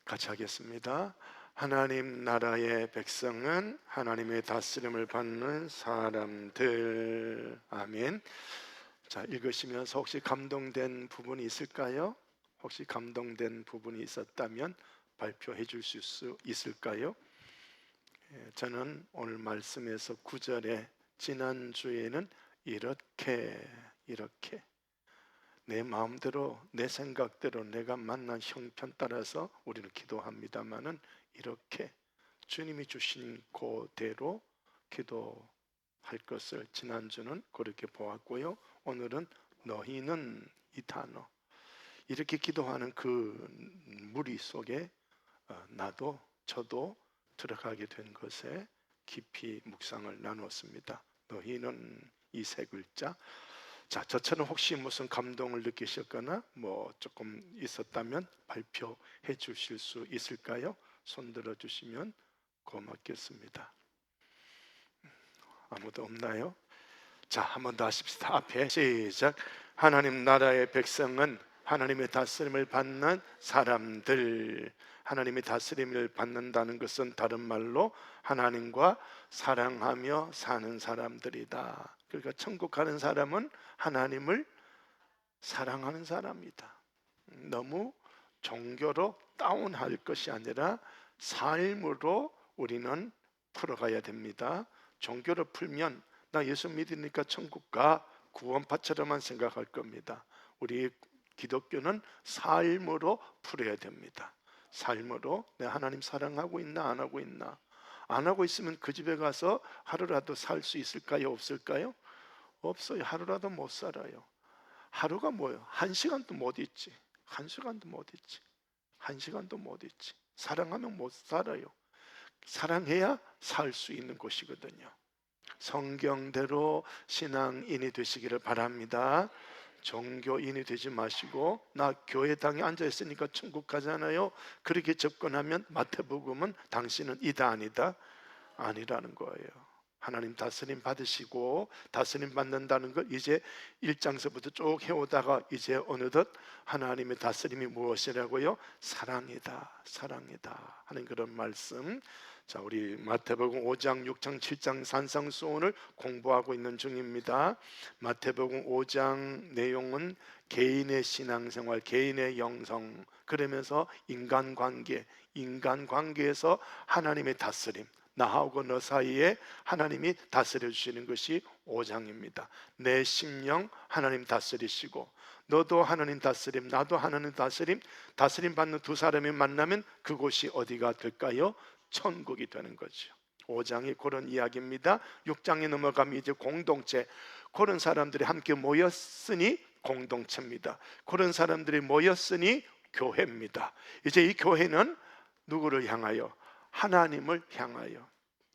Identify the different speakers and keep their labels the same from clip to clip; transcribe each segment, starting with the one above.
Speaker 1: 같이 하겠습니다. 하나님 나라의 백성은 하나님의 다스림을 받는 사람들. 아멘. 자, 읽으시면서 혹시 감동된 부분이 있을까요? 혹시 감동된 부분이 있었다면 발표해 주실 수 있을까요? 저는 오늘 말씀에서 9절에 지난주에는 이렇게 내 마음대로 내 생각대로 내가 만난 형편 따라서 우리는 기도합니다마는 이렇게 주님이 주신 그대로 기도할 것을 지난주는 그렇게 보았고요. 오늘은 너희는 이 단어, 이렇게 기도하는 그 무리 속에 나도 저도 들어가게 된 것에 깊이 묵상을 나누었습니다. 너희는 이 세 글자. 자, 저처럼 혹시 무슨 감동을 느끼셨거나 조금 있었다면 발표해 주실 수 있을까요? 손 들어 주시면 고맙겠습니다. 아무도 없나요? 자, 한 번 더 하십시다. 앞에 시작. 하나님 나라의 백성은 하나님의 다스림을 받는 사람들. 하나님의 다스림을 받는다는 것은 다른 말로 하나님과 사랑하며 사는 사람들이다. 그러니까 천국 가는 사람은 하나님을 사랑하는 사람이다. 너무 종교로 다운할 것이 아니라 삶으로 우리는 풀어가야 됩니다. 종교로 풀면 나 예수 믿으니까 천국 가, 구원파처럼만 생각할 겁니다. 우리 기독교는 삶으로 풀어야 됩니다. 삶으로 내가 하나님 사랑하고 있나 안 하고 있나. 안 하고 있으면 그 집에 가서 하루라도 살 수 있을까요? 없을까요? 없어요. 하루라도 못 살아요. 하루가 뭐예요? 한 시간도 못 있지. 한 시간도 못 있지. 한 시간도 못 있지. 사랑하면 못 살아요. 사랑해야 살 수 있는 곳이거든요. 성경대로 신앙인이 되시기를 바랍니다. 종교인이 되지 마시고 나 교회당에 앉아있으니까 천국 가잖아요. 그렇게 접근하면 마태복음은 당신은 이다 아니다 아니라는 거예요. 하나님 다스림 받으시고 다스림 받는다는 걸 이제 1장서부터 쭉 해오다가 이제 어느덧 하나님의 다스림이 무엇이라고요? 사랑이다, 사랑이다 하는 그런 말씀. 자, 우리 마태복음 5장, 6장, 7장 산상수훈을 공부하고 있는 중입니다. 마태복음 5장 내용은 개인의 신앙생활, 개인의 영성, 그러면서 인간관계에서 하나님의 다스림, 나하고 너 사이에 하나님이 다스려 주시는 것이 5장입니다. 내 심령 하나님 다스리시고 너도 하나님 다스림, 나도 하나님 다스림, 다스림 받는 두 사람이 만나면 그곳이 어디가 될까요? 천국이 되는 거죠. 5장이 그런 이야기입니다. 6장에 넘어가면 이제 공동체, 그런 사람들이 함께 모였으니 공동체입니다. 그런 사람들이 모였으니 교회입니다. 이제 이 교회는 누구를 향하여? 하나님을 향하여,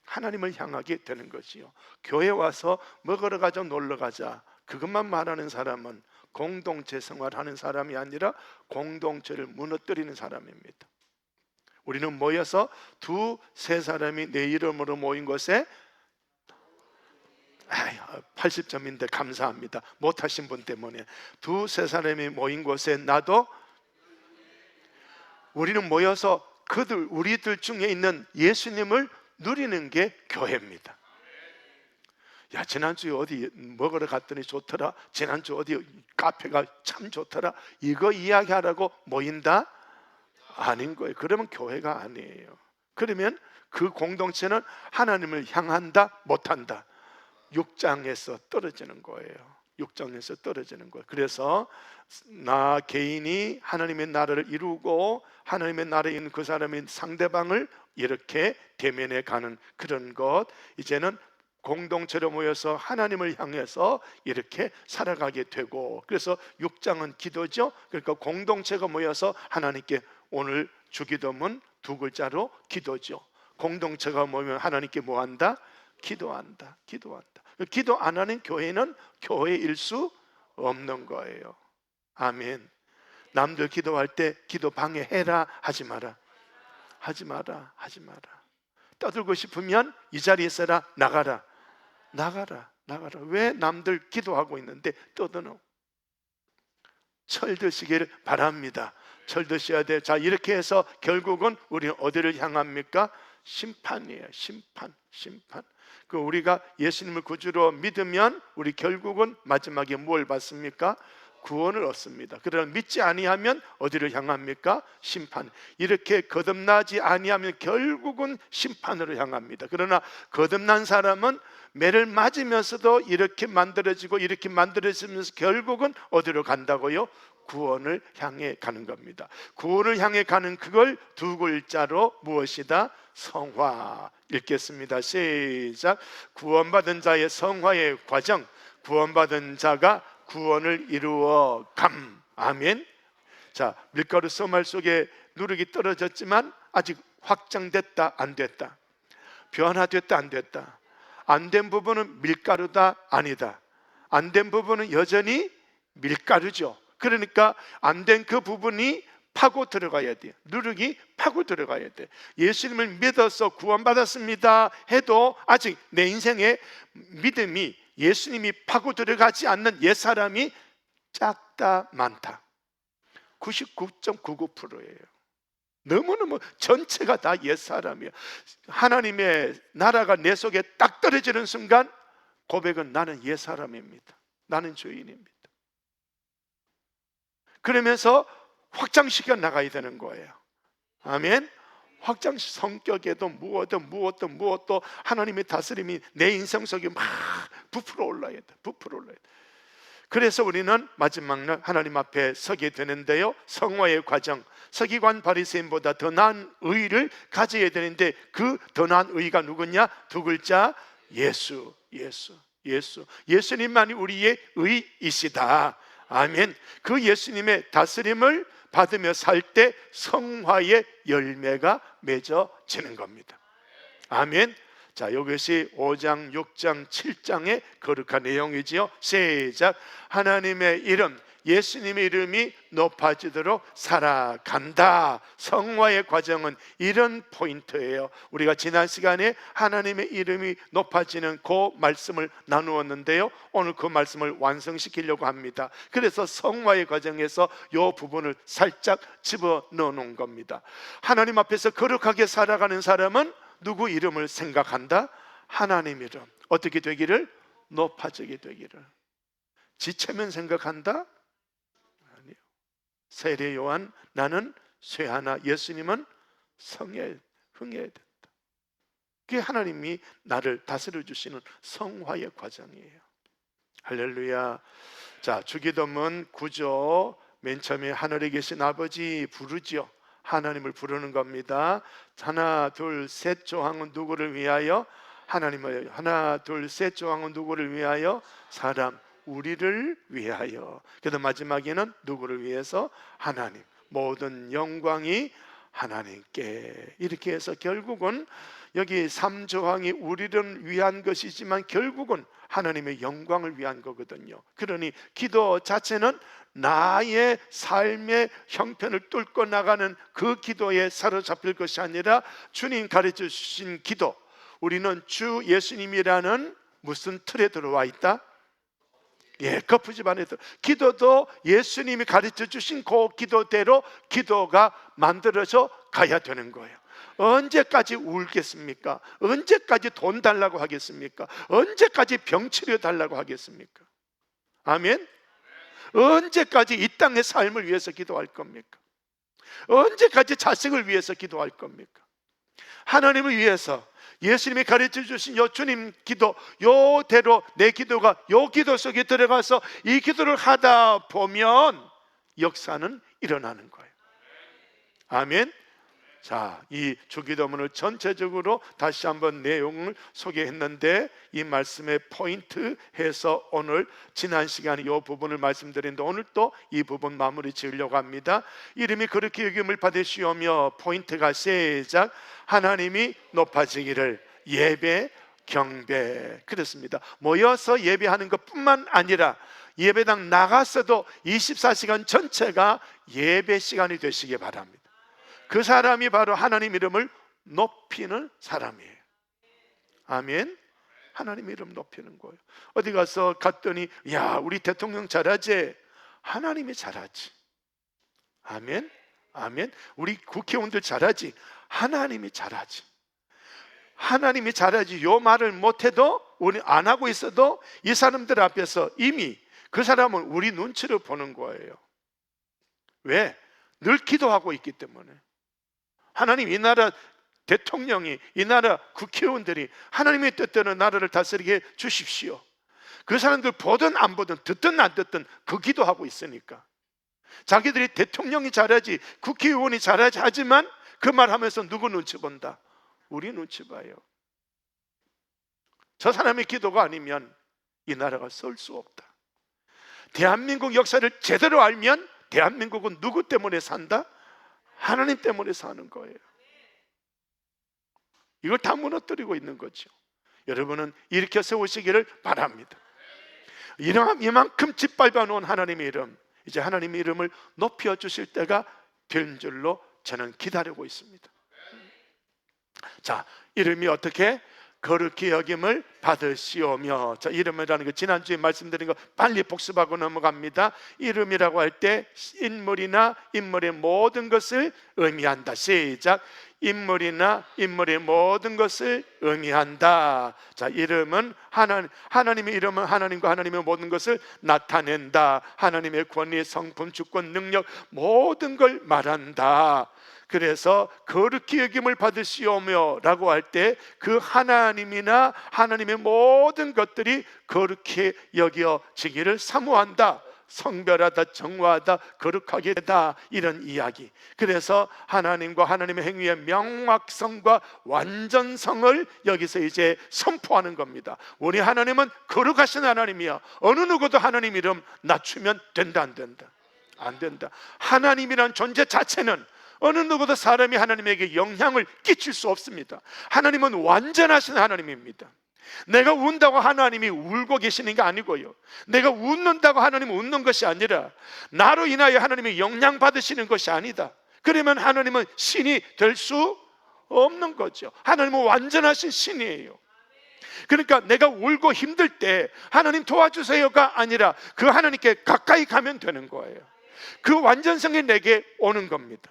Speaker 1: 하나님을 향하게 되는 것이요. 교회 와서 먹으러 가자, 놀러 가자, 그것만 말하는 사람은 공동체 생활하는 사람이 아니라 공동체를 무너뜨리는 사람입니다. 우리는 모여서 두세 사람이 내 이름으로 모인 곳에 80점인데 감사합니다. 못하신 분 때문에 두세 사람이 모인 곳에 나도, 우리는 모여서 우리들 중에 있는 예수님을 누리는 게 교회입니다. 야, 지난주에 어디 먹으러 갔더니 좋더라, 지난주 어디 카페가 참 좋더라, 이거 이야기하라고 모인다? 아닌 거예요. 그러면 교회가 아니에요. 그러면 그 공동체는 하나님을 향한다? 못한다? 6장에서 떨어지는 거예요. 6장에서 떨어지는 거예요. 그래서 나 개인이 하나님의 나라를 이루고 하나님의 나라에 있는 그 사람인 상대방을 이렇게 대면해 가는 그런 것, 이제는 공동체로 모여서 하나님을 향해서 이렇게 살아가게 되고, 그래서 6장은 기도죠. 그러니까 공동체가 모여서 하나님께, 오늘 주기도문 두 글자로 기도죠. 공동체가 모이면 하나님께 뭐한다? 기도한다. 기도한다. 기도 안 하는 교회는 교회일 수 없는 거예요. 아멘. 남들 기도할 때 기도 방해해라, 하지 마라. 하지 마라. 하지 마라. 떠들고 싶으면 이 자리에 있어라. 나가라. 나가라. 나가라. 왜 남들 기도하고 있는데 떠드노? 철드시기를 바랍니다. 철드셔야 돼요. 자, 이렇게 해서 결국은 우리는 어디를 향합니까? 심판이에요. 심판. 그 우리가 예수님을 구주로 믿으면 우리 결국은 마지막에 뭘 받습니까? 구원을 얻습니다. 그러나 믿지 아니하면 어디를 향합니까? 심판. 이렇게 거듭나지 아니하면 결국은 심판으로 향합니다. 그러나 거듭난 사람은 매를 맞으면서도 이렇게 만들어지고 이렇게 만들어지면서 결국은 어디로 간다고요? 구원을 향해 가는 겁니다. 구원을 향해 가는 그걸 두 글자로 무엇이다? 성화. 읽겠습니다. 시작. 구원받은 자의 성화의 과정. 구원받은 자가 구원을 이루어 감. 아멘. 자, 밀가루 쏘말 속에 누룩이 떨어졌지만 아직 확장됐다 안 됐다? 변화됐다 안 됐다? 안 된 부분은 밀가루다 아니다? 안 된 부분은 여전히 밀가루죠. 그러니까 안 된 그 부분이 파고 들어가야 돼요. 누룩이 파고 들어가야 돼. 예수님을 믿어서 구원받았습니다 해도 아직 내 인생에 믿음이 예수님이 파고 들어가지 않는 옛사람이 작다 많다. 99.99%예요. 너무너무 전체가 다 옛사람이에요. 하나님의 나라가 내 속에 딱 떨어지는 순간 고백은 나는 옛사람입니다. 나는 죄인입니다. 그러면서 확장시켜 나가야 되는 거예요. 아멘. 확장시 성격에도 무엇도 하나님의 다스림이 내 인생 속에 막 부풀어 올라야 돼. 그래서 우리는 마지막 날 하나님 앞에 서게 되는데요, 성화의 과정, 서기관 바리새인보다 더 나은 의를 가져야 되는데 그 더 나은 의가 누구냐? 두 글자, 예수. 예수님만이 우리의 의이시다. 아멘. 그 예수님의 다스림을 받으며 살 때 성화의 열매가 맺어지는 겁니다. 아멘. 자, 이것이 5장, 6장, 7장의 거룩한 내용이지요. 시작. 하나님의 이름, 예수님의 이름이 높아지도록 살아간다. 성화의 과정은 이런 포인트예요. 우리가 지난 시간에 하나님의 이름이 높아지는 그 말씀을 나누었는데요, 오늘 그 말씀을 완성시키려고 합니다. 그래서 성화의 과정에서 이 부분을 살짝 집어넣어 놓은 겁니다. 하나님 앞에서 거룩하게 살아가는 사람은 누구 이름을 생각한다? 하나님 이름. 어떻게 되기를? 높아지게 되기를. 지체면 생각한다? 아니요. 세례 요한, 나는 쇠하나, 예수님은 성에 흥해야 된다. 그게 하나님이 나를 다스려 주시는 성화의 과정이에요. 할렐루야. 자, 주기도문 9조 맨 처음에 하늘에 계신 아버지 부르지요. 하나님을 부르는 겁니다. 하나 둘 셋 조항은 누구를 위하여? 하나님을. 하나 둘 셋 조항은 누구를 위하여? 사람, 우리를 위하여. 그래서 마지막에는 누구를 위해서? 하나님. 모든 영광이 하나님께. 이렇게 해서 결국은 여기 3조항이 우리를 위한 것이지만 결국은 하나님의 영광을 위한 거거든요. 그러니 기도 자체는 나의 삶의 형편을 뚫고 나가는 그 기도에 사로잡힐 것이 아니라 주님 가르쳐 주신 기도, 우리는 주 예수님이라는 무슨 틀에 들어와 있다? 예, 거푸집 안에 들어. 기도도 예수님이 가르쳐 주신 그 기도대로 기도가 만들어져 가야 되는 거예요. 언제까지 울겠습니까? 언제까지 돈 달라고 하겠습니까? 언제까지 병 치료 달라고 하겠습니까? 아멘. 언제까지 이 땅의 삶을 위해서 기도할 겁니까? 언제까지 자식을 위해서 기도할 겁니까? 하나님을 위해서 예수님이 가르쳐 주신 요 주님 기도, 요대로 내 기도가 요 기도 속에 들어가서 이 기도를 하다 보면 역사는 일어나는 거예요. 아멘. 자, 이 주기도문을 전체적으로 다시 한번 내용을 소개했는데 이 말씀의 포인트 해서 오늘 지난 시간에 이 부분을 말씀드렸는데 오늘 또 이 부분 마무리 지으려고 합니다. 이름이 그렇게 여김을 받으시오며, 포인트가 시작. 하나님이 높아지기를. 예배, 경배. 그렇습니다. 모여서 예배하는 것뿐만 아니라 예배당 나가서도 24시간 전체가 예배 시간이 되시기 바랍니다. 그 사람이 바로 하나님 이름을 높이는 사람이에요. 아멘. 하나님 이름 높이는 거예요. 어디 가서 갔더니 야, 우리 대통령 잘하지? 하나님이 잘하지. 아멘. 아멘. 우리 국회의원들 잘하지, 하나님이 잘하지. 하나님이 잘하지. 요 말을 못해도, 우리 안 하고 있어도 이 사람들 앞에서 이미 그 사람은 우리 눈치를 보는 거예요. 왜? 늘 기도하고 있기 때문에. 하나님, 이 나라 대통령이, 이 나라 국회의원들이 하나님의 뜻대로 나라를 다스리게 주십시오. 그 사람들 보든 안 보든, 듣든 안 듣든 그 기도하고 있으니까. 자기들이 대통령이 잘하지, 국회의원이 잘하지 하지만 그 말하면서 누구 눈치 본다? 우리 눈치 봐요. 저 사람의 기도가 아니면 이 나라가 설 수 없다. 대한민국 역사를 제대로 알면 대한민국은 누구 때문에 산다? 하나님 때문에 사는 거예요. 이걸 다 무너뜨리고 있는 거죠. 여러분은 일으켜 세우시기를 바랍니다. 이만큼 짓밟아 놓은 하나님의 이름, 이제 하나님의 이름을 높여 주실 때가 된 줄로 저는 기다리고 있습니다. 자, 이름이 어떻게? 거룩히 여김을 받으시오며. 자, 이름이라는 거 지난주에 말씀드린 거 빨리 복습하고 넘어갑니다. 이름이라고 할 때 인물이나 인물의 모든 것을 의미한다. 시작. 인물이나 인물의 모든 것을 의미한다. 자, 이름은 하나님의 이름은 하나님과 하나님의 모든 것을 나타낸다. 하나님의 권위, 성품, 주권, 능력 모든 걸 말한다. 그래서 거룩히 여김을 받으시오며 라고 할 때 그 하나님이나 하나님의 모든 것들이 거룩히 여겨지기를 사모한다. 성별하다, 정화하다, 거룩하게 되다, 이런 이야기. 그래서 하나님과 하나님의 행위의 명확성과 완전성을 여기서 이제 선포하는 겁니다. 우리 하나님은 거룩하신 하나님이야. 어느 누구도 하나님 이름 낮추면 된다, 안 된다? 안 된다. 하나님이란 존재 자체는 어느 누구도 사람이 하나님에게 영향을 끼칠 수 없습니다. 하나님은 완전하신 하나님입니다. 내가 운다고 하나님이 울고 계시는 게 아니고요, 내가 웃는다고 하나님은 웃는 것이 아니라 나로 인하여 하나님이 영향 받으시는 것이 아니다. 그러면 하나님은 신이 될 수 없는 거죠. 하나님은 완전하신 신이에요. 그러니까 내가 울고 힘들 때 하나님 도와주세요가 아니라 그 하나님께 가까이 가면 되는 거예요. 그 완전성이 내게 오는 겁니다.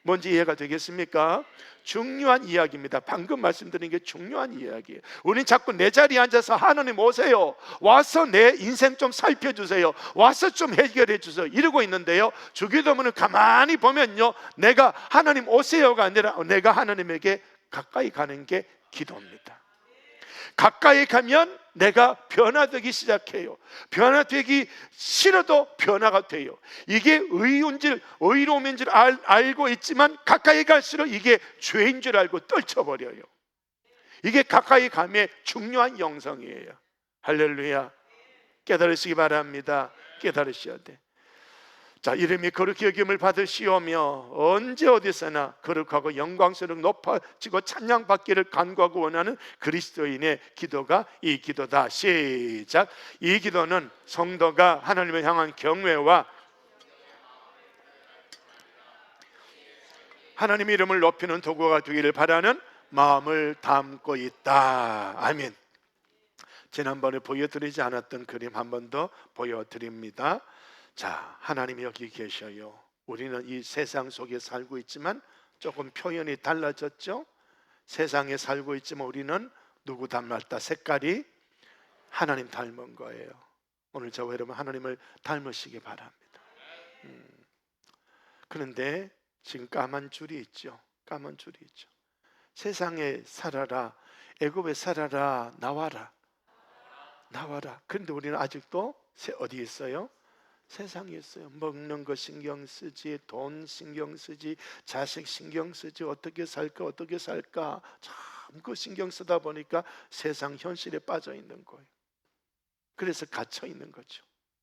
Speaker 1: 뭔지 이해가 되겠습니까? 중요한 이야기입니다. 방금 말씀드린 게 중요한 이야기예요. 우리는 자꾸 내 자리에 앉아서 하나님 오세요, 와서 내 인생 좀 살펴주세요, 와서 좀 해결해 주세요 이러고 있는데요, 주기도문을 가만히 보면요, 내가 하나님 오세요가 아니라 내가 하나님에게 가까이 가는 게 기도입니다. 가까이 가면 내가 변화되기 시작해요. 변화되기 싫어도 변화가 돼요. 이게 의로움인 줄 알고 있지만 가까이 갈수록 이게 죄인 줄 알고 떨쳐버려요. 이게 가까이 감의 중요한 영성이에요. 할렐루야. 깨달으시기 바랍니다. 깨달으셔야 돼. 자, 이름이 거룩히 여김을 받으시오며 언제 어디서나 거룩하고 영광스럽고 높아지고 찬양받기를 간구하고 원하는 그리스도인의 기도가 이 기도다. 시작. 이 기도는 성도가 하나님을 향한 경외와 하나님의 이름을 높이는 도구가 되기를 바라는 마음을 담고 있다. 아멘. 지난번에 보여드리지 않았던 그림 한 번 더 보여드립니다. 자, 하나님이 여기 계셔요. 우리는 이 세상 속에 살고 있지만 조금 표현이 달라졌죠? 세상에 살고 있지만 우리는 누구 닮았다? 색깔이 하나님 닮은 거예요. 오늘 저와 여러분 하나님을 닮으시기 바랍니다. 그런데 지금 까만 줄이 있죠. 까만 줄이 있죠. 세상에 살아라, 애굽에 살아라, 나와라, 나와라. 그런데 우리는 아직도 어디 있어요? 세상에 있어요. 먹는 거 신경 쓰지, 돈 신경 쓰지, 자식 신경 쓰지, 어떻게 살까 참 그 신경 쓰다 보니까 세상 현실에 빠져 있는 거예요. 그래서 갇혀 있는 거죠.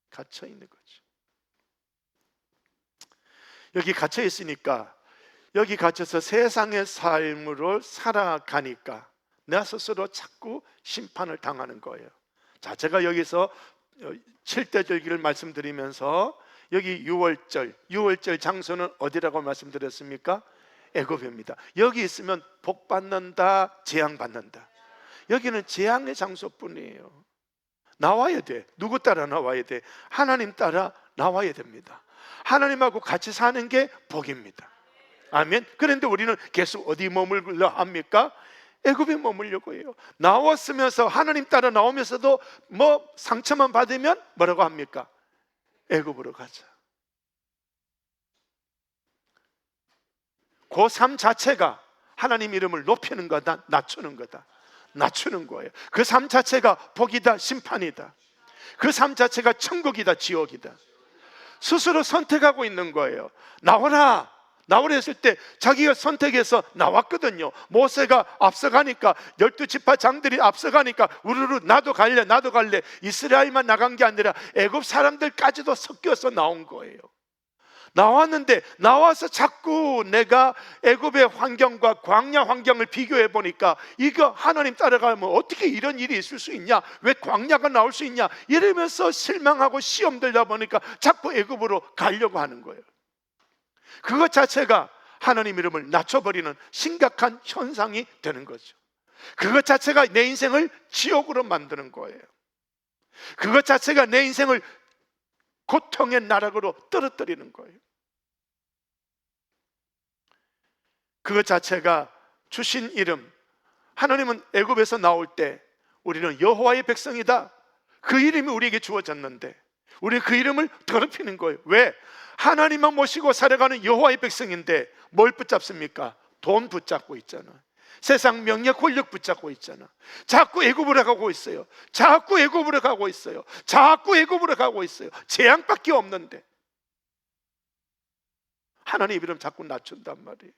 Speaker 1: 갇혀 있는 거죠. 여기 갇혀 있으니까, 여기 갇혀서 세상의 삶으로 살아가니까 나 스스로 자꾸 심판을 당하는 거예요. 자, 제가 여기서 7대 절기를 말씀드리면서 여기 6월절 장소는 어디라고 말씀드렸습니까? 애굽입니다. 여기 있으면 복 받는다, 재앙 받는다. 여기는 재앙의 장소뿐이에요. 나와야 돼. 누구 따라 나와야 돼? 하나님 따라 나와야 됩니다. 하나님하고 같이 사는 게 복입니다. 아멘. 그런데 우리는 계속 어디 머물러 합니까? 애굽에 머물려고 해요. 나왔으면서 하나님 따라 나오면서도 뭐 상처만 받으면 뭐라고 합니까? 애굽으로 가자. 그 삶 자체가 하나님 이름을 높이는 거다, 낮추는 거다. 낮추는 거예요. 그 삶 자체가 복이다, 심판이다. 그 삶 자체가 천국이다, 지옥이다. 스스로 선택하고 있는 거예요. 나오라, 나오라 했을 때 자기가 선택해서 나왔거든요. 모세가 앞서가니까, 12지파 장들이 앞서가니까 우르르 나도 갈래, 나도 갈래. 이스라엘만 나간 게 아니라 애굽 사람들까지도 섞여서 나온 거예요. 나왔는데 나와서 자꾸 내가 애굽의 환경과 광야 환경을 비교해 보니까 이거 하나님 따라가면 어떻게 이런 일이 있을 수 있냐, 왜 광야가 나올 수 있냐, 이러면서 실망하고 시험 들다 보니까 자꾸 애굽으로 가려고 하는 거예요. 그것 자체가 하나님 이름을 낮춰버리는 심각한 현상이 되는 거죠. 그것 자체가 내 인생을 지옥으로 만드는 거예요. 그것 자체가 내 인생을 고통의 나락으로 떨어뜨리는 거예요. 그것 자체가 주신 이름, 하나님은 애굽에서 나올 때 우리는 여호와의 백성이다, 그 이름이 우리에게 주어졌는데 우리 그 이름을 더럽히는 거예요. 왜? 하나님만 모시고 살아가는 여호와의 백성인데 뭘 붙잡습니까? 돈 붙잡고 있잖아. 세상 명예 권력 붙잡고 있잖아. 자꾸 애굽으로 가고 있어요. 자꾸 애굽으로 가고 있어요. 자꾸 애굽으로 가고 있어요. 재앙밖에 없는데 하나님 이름 자꾸 낮춘단 말이에요.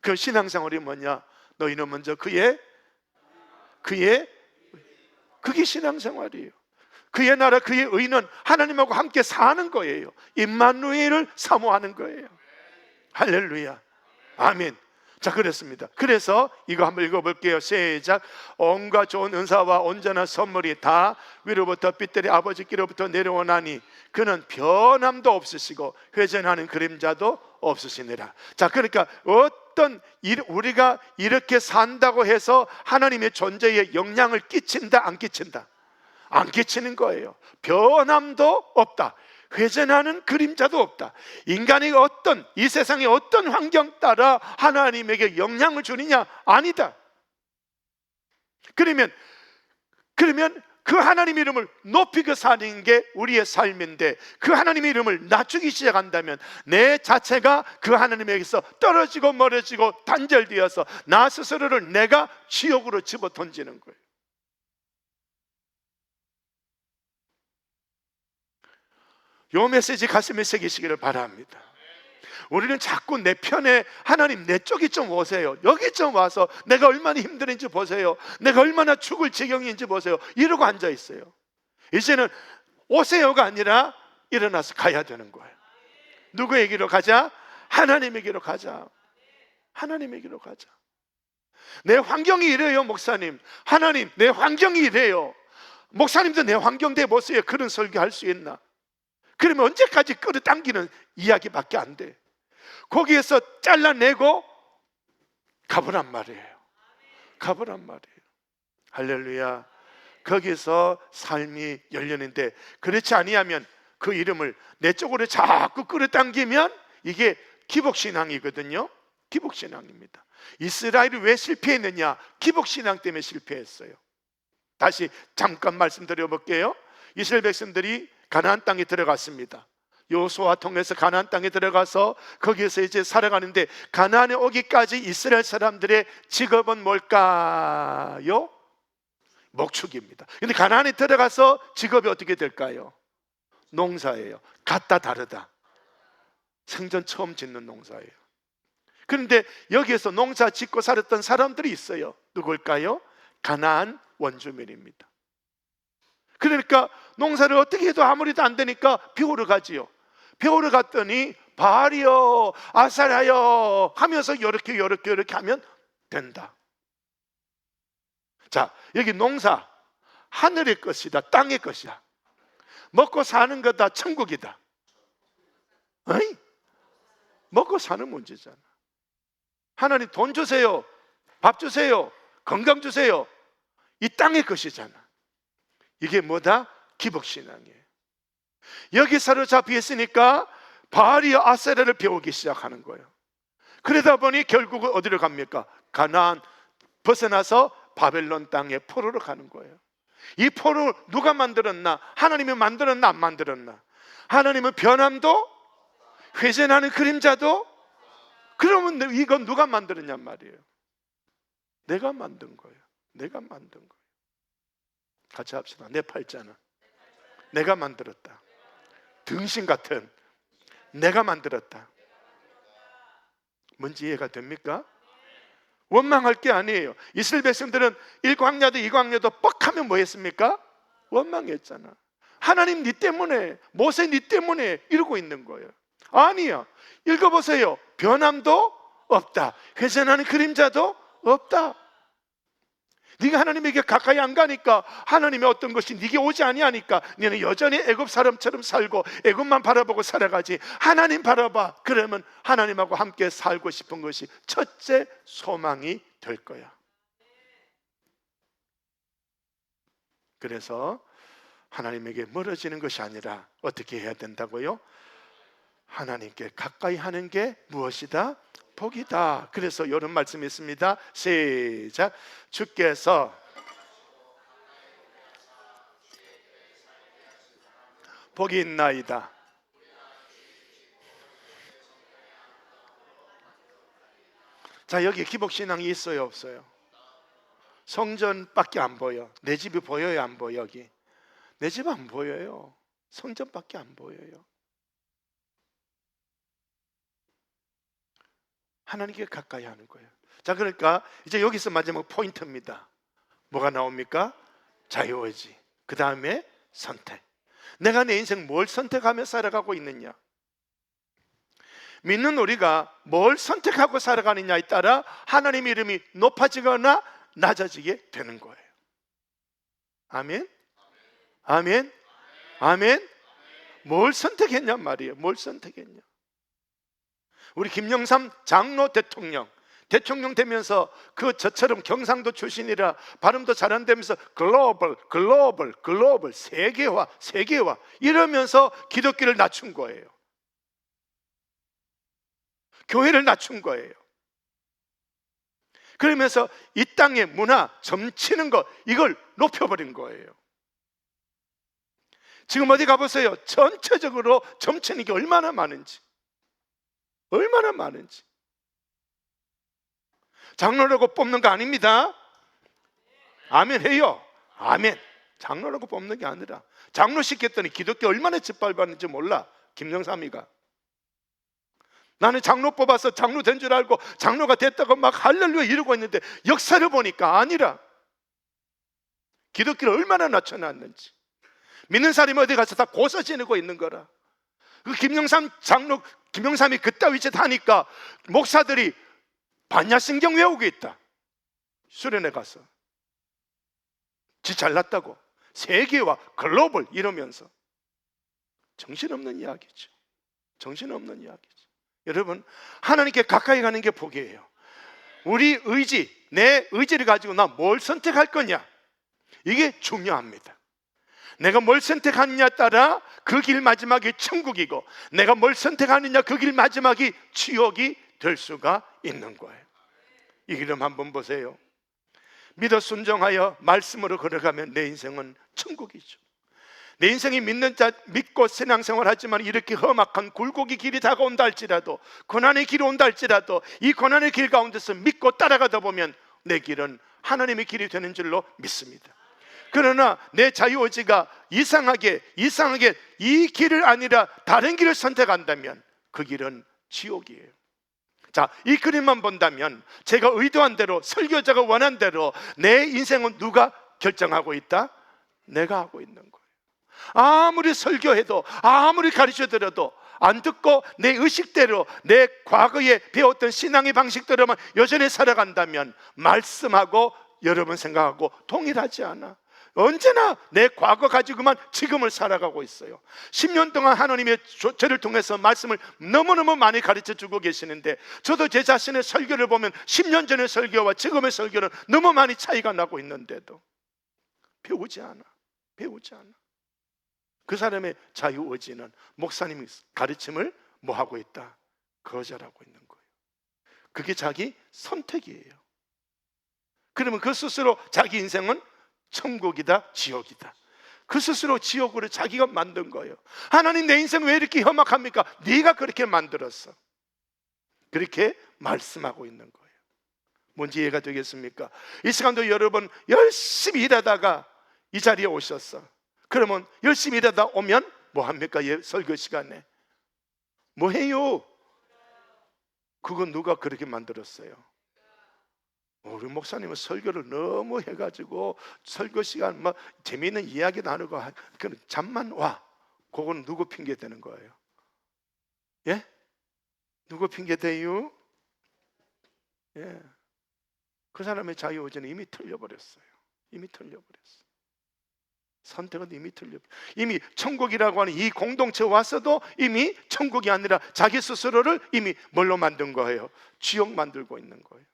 Speaker 1: 그 신앙생활이 뭐냐? 너희는 먼저 그게 신앙생활이에요. 그의 나라, 그의 의는 하나님하고 함께 사는 거예요. 임마누엘을 사모하는 거예요. 할렐루야, 아멘. 자, 그렇습니다. 그래서 이거 한번 읽어볼게요. 시작. 온갖 좋은 은사와 온전한 선물이 다 위로부터 빛들이 아버지께로부터 내려오나니 그는 변함도 없으시고 회전하는 그림자도 없으시니라. 자, 그러니까 우리가 이렇게 산다고 해서 하나님의 존재에 영향을 끼친다, 안 끼친다? 안 끼치는 거예요. 변함도 없다, 회전하는 그림자도 없다. 인간이 이 세상의 어떤 환경 따라 하나님에게 영향을 주느냐? 아니다. 그러면 그 하나님 이름을 높이고 사는 게 우리의 삶인데, 그 하나님 이름을 낮추기 시작한다면 내 자체가 그 하나님에게서 떨어지고 멀어지고 단절되어서 나 스스로를 내가 지옥으로 집어 던지는 거예요. 요 메시지 가슴에 새기시기를 바랍니다. 우리는 자꾸 내 편에 하나님 내 쪽이 좀 오세요, 여기 좀 와서 내가 얼마나 힘든지 보세요, 내가 얼마나 죽을 지경인지 보세요, 이러고 앉아 있어요. 이제는 오세요가 아니라 일어나서 가야 되는 거예요. 누구에게로 가자? 하나님에게로 가자. 하나님에게로 가자. 내 환경이 이래요, 목사님. 하나님, 내 환경이 이래요. 목사님도 내 환경 대보세요. 그런 설교할 수 있나? 그러면 언제까지 끌어당기는 이야기밖에 안 돼. 거기에서 잘라내고 가보란 말이에요. 가보란 말이에요. 할렐루야. 거기서 삶이 열리는데, 그렇지 아니하면 그 이름을 내 쪽으로 자꾸 끌어당기면 이게 기복신앙이거든요. 기복신앙입니다. 이스라엘이 왜 실패했느냐? 기복신앙 때문에 실패했어요. 다시 잠깐 말씀드려 볼게요. 이스라엘 백성들이 가나안 땅에 들어갔습니다. 여호수아 통해서 가나안 땅에 들어가서 거기에서 이제 살아가는데, 가나안에 오기까지 이스라엘 사람들의 직업은 뭘까요? 목축입니다. 근데 가나안에 들어가서 직업이 어떻게 될까요? 농사예요. 같다 다르다. 생전 처음 짓는 농사예요. 그런데 여기에서 농사 짓고 살았던 사람들이 있어요. 누굴까요? 가나안 원주민입니다. 그러니까 농사를 어떻게 해도 아무리도 안 되니까 배우러 가지요. 배우러 갔더니 바알이여 아사라여 하면서 이렇게 하면 된다. 자, 여기 농사 하늘의 것이다, 땅의 것이다. 먹고 사는 거다, 천국이다. 어이? 먹고 사는 문제잖아. 하나님 돈 주세요, 밥 주세요, 건강 주세요. 이 땅의 것이잖아. 이게 뭐다? 기복신앙이에요. 여기 사로잡혀 있으니까 바알이 아세라를 배우기 시작하는 거예요. 그러다 보니 결국은 어디로 갑니까? 가나안 벗어나서 바벨론 땅에 포로로 가는 거예요. 이 포로 누가 만들었나? 하나님이 만들었나 안 만들었나? 하나님은 변함도 회전하는 그림자도. 그러면 이건 누가 만들었냔 말이에요. 내가 만든 거예요. 내가 만든 거예요. 같이 합시다. 내 팔자는 내가 만들었다. 등신 같은 내가 만들었다. 뭔지 이해가 됩니까? 원망할 게 아니에요. 이스라엘 백성들은 1광야도 2광야도 뻑하면 뭐 했습니까? 원망했잖아. 하나님 니 때문에, 모세 니 때문에 이러고 있는 거예요. 아니야. 읽어보세요. 변함도 없다. 회전하는 그림자도 없다. 네가 하나님에게 가까이 안 가니까, 하나님의 어떤 것이 네게 오지 아니하니까 너는 여전히 애굽 사람처럼 살고 애굽만 바라보고 살아가지. 하나님 바라봐. 그러면 하나님하고 함께 살고 싶은 것이 첫째 소망이 될 거야. 그래서 하나님에게 멀어지는 것이 아니라 어떻게 해야 된다고요? 하나님께 가까이 하는 게 무엇이다? 복이다. 그래서 이런 말씀이 있습니다. 시작. 주께서 복이 있나이다. 자, 여기 기복신앙이 있어요, 없어요? 성전밖에 안 보여. 내 집이 보여요, 안 보여? 여기 내 집 안 보여요. 성전밖에 안 보여요. 하나님께 가까이 하는 거예요. 자, 그러니까 이제 여기서 마지막 포인트입니다. 뭐가 나옵니까? 자유의지. 그 다음에 선택. 내가 내 인생 뭘 선택하며 살아가고 있느냐? 믿는 우리가 뭘 선택하고 살아가느냐에 따라 하나님 이름이 높아지거나 낮아지게 되는 거예요. 아멘? 아멘? 아멘? 뭘 선택했냔 말이에요. 뭘 선택했냐? 우리 김영삼 장로 대통령 되면서 저처럼 경상도 출신이라 발음도 잘 안 되면서 글로벌 세계화 이러면서 기독교를 낮춘 거예요. 교회를 낮춘 거예요. 그러면서 이 땅의 문화, 점치는 것, 이걸 높여버린 거예요. 지금 어디 가보세요. 전체적으로 점치는 게 얼마나 많은지. 장로라고 뽑는 거 아닙니다. 아멘 해요. 아멘. 장로라고 뽑는 게 아니라, 장로 시켰더니 기독교 얼마나 짓밟았는지 몰라. 김영삼이가. 나는 장로 뽑아서 장로 된 줄 알고 장로가 됐다고 막 할렐루야 이러고 있는데, 역사를 보니까 아니라 기독교를 얼마나 낮춰놨는지. 믿는 사람이 어디 가서 다 고서 지내고 있는 거라. 그 김영삼 장로, 김영삼이 그따위 짓 하니까 목사들이 반야신경 외우고 있다. 수련회 가서 지 잘났다고 세계와 글로벌 이러면서. 정신없는 이야기죠. 정신없는 이야기죠. 여러분, 하나님께 가까이 가는 게 복이에요. 우리 의지, 내 의지를 가지고 나 뭘 선택할 거냐, 이게 중요합니다. 내가 뭘 선택하느냐에 따라 그 길 마지막이 천국이고, 내가 뭘 선택하느냐 그 길 마지막이 지옥이 될 수가 있는 거예요. 이 길을 한번 보세요. 믿어 순종하여 말씀으로 걸어가면 내 인생은 천국이죠. 내 인생이 믿고 신앙생활 하지만 이렇게 험악한 굴곡의 길이 다가온다 할지라도, 고난의 길이 온다 할지라도, 이 고난의 길 가운데서 믿고 따라가다 보면 내 길은 하나님의 길이 되는 줄로 믿습니다. 그러나 내 자유의지가 이상하게 이 길을 아니라 다른 길을 선택한다면 그 길은 지옥이에요. 자, 이 그림만 본다면 제가 의도한 대로, 설교자가 원한 대로 내 인생은 누가 결정하고 있다? 내가 하고 있는 거예요. 아무리 설교해도, 아무리 가르쳐드려도 안 듣고 내 의식대로, 내 과거에 배웠던 신앙의 방식대로만 여전히 살아간다면 말씀하고 여러분 생각하고 동일하지 않아. 언제나 내 과거 가지고만 지금을 살아가고 있어요. 10년 동안 하나님의 저를 통해서 말씀을 너무너무 많이 가르쳐주고 계시는데, 저도 제 자신의 설교를 보면 10년 전의 설교와 지금의 설교는 너무 많이 차이가 나고 있는데도 배우지 않아. 그 사람의 자유의지는 목사님이 가르침을 뭐 하고 있다? 거절하고 있는 거예요. 그게 자기 선택이에요. 그러면 그 스스로 자기 인생은 천국이다, 지옥이다. 그 스스로 지옥으로 자기가 만든 거예요. 하나님, 내 인생 왜 이렇게 험악합니까? 네가 그렇게 만들었어. 그렇게 말씀하고 있는 거예요. 뭔지 이해가 되겠습니까? 이 시간도 여러분 열심히 일하다가 이 자리에 오셨어. 그러면 열심히 일하다 오면 뭐 합니까? 설교 시간에 뭐 해요? 그건 누가 그렇게 만들었어요? 우리 목사님은 설교를 너무 해가지고 설교 시간 막 재미있는 이야기 나누고 잠만 와. 그건 누구 핑계 대는 거예요? 예? 누구 핑계 대요? 예. 그 사람의 자유의지는 이미 틀려버렸어요. 이미 틀려버렸어요. 선택은 이미 틀려버렸어요. 이미 천국이라고 하는 이 공동체에 왔어도 이미 천국이 아니라 자기 스스로를 이미 뭘로 만든 거예요? 지옥 만들고 있는 거예요.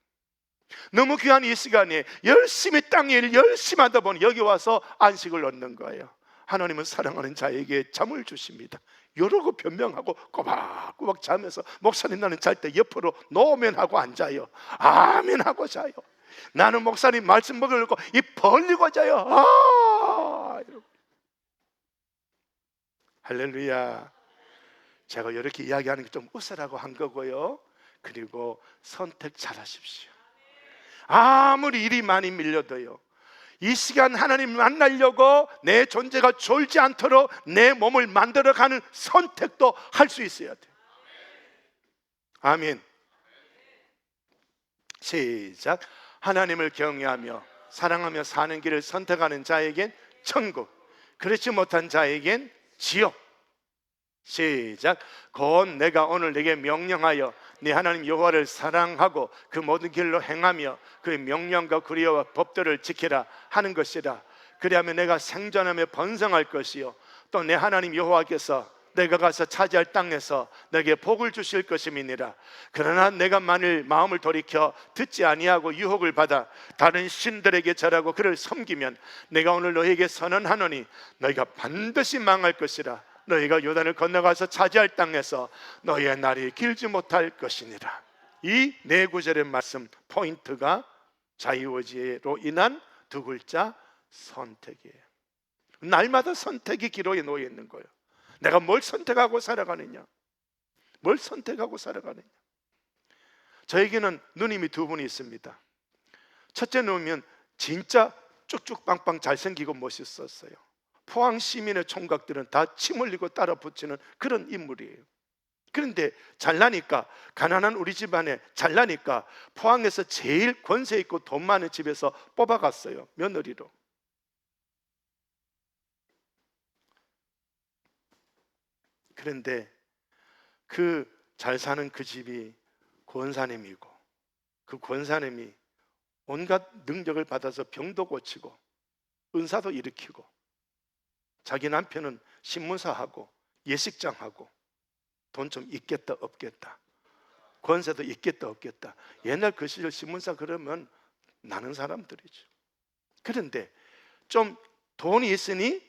Speaker 1: 너무 귀한 이 시간에 열심히 땅 일 열심히 하다 보니 여기 와서 안식을 얻는 거예요. 하나님은 사랑하는 자에게 잠을 주십니다. 이러고 변명하고 꼬박꼬박 자면서 목사님, 나는 잘 때 옆으로 노면 하고 앉아요. 아멘 하고 자요. 나는 목사님 말씀 먹으려고 입 벌리고 자요. 할렐루야. 제가 이렇게 이야기하는 게 좀 웃으라고 한 거고요. 그리고 선택 잘 하십시오. 아무리 일이 많이 밀려도요, 이 시간 하나님 만나려고 내 존재가 졸지 않도록 내 몸을 만들어가는 선택도 할 수 있어야 돼요. 아멘. 시작. 하나님을 경외하며 사랑하며 사는 길을 선택하는 자에겐 천국, 그렇지 못한 자에겐 지옥. 시작. 곧 내가 오늘 네게 명령하여 네 하나님 여호와를 사랑하고 그 모든 길로 행하며 그의 명령과 규례와 법들을 지키라 하는 것이라. 그리하면 내가 생존하며 번성할 것이요 또 내 하나님 여호와께서 내가 가서 차지할 땅에서 내게 복을 주실 것임이니라. 그러나 내가 만일 마음을 돌이켜 듣지 아니하고 유혹을 받아 다른 신들에게 절하고 그를 섬기면 내가 오늘 너희에게 선언하노니 너희가 반드시 망할 것이라. 너희가 요단을 건너가서 차지할 땅에서 너희의 날이 길지 못할 것이니라. 이 네 구절의 말씀 포인트가 자유의지로 인한 두 글자 선택이에요. 날마다 선택이 기로에 놓여 있는 거예요. 내가 뭘 선택하고 살아가느냐, 뭘 선택하고 살아가느냐. 저에게는 누님이 두 분이 있습니다. 첫째 누님은 진짜 쭉쭉 빵빵 잘생기고 멋있었어요. 포항 시민의 총각들은 다 침 흘리고 따라 붙이는 그런 인물이에요. 그런데 잘나니까, 가난한 우리 집안에 잘나니까 포항에서 제일 권세 있고 돈 많은 집에서 뽑아갔어요, 며느리로. 그런데 그 잘 사는 그 집이 권사님이고, 그 권사님이 온갖 능력을 받아서 병도 고치고 은사도 일으키고, 자기 남편은 신문사하고 예식장하고 돈 좀 있겠다 없겠다, 권세도 있겠다 없겠다. 옛날 그 시절 신문사 그러면 나는 사람들이죠. 그런데 좀 돈이 있으니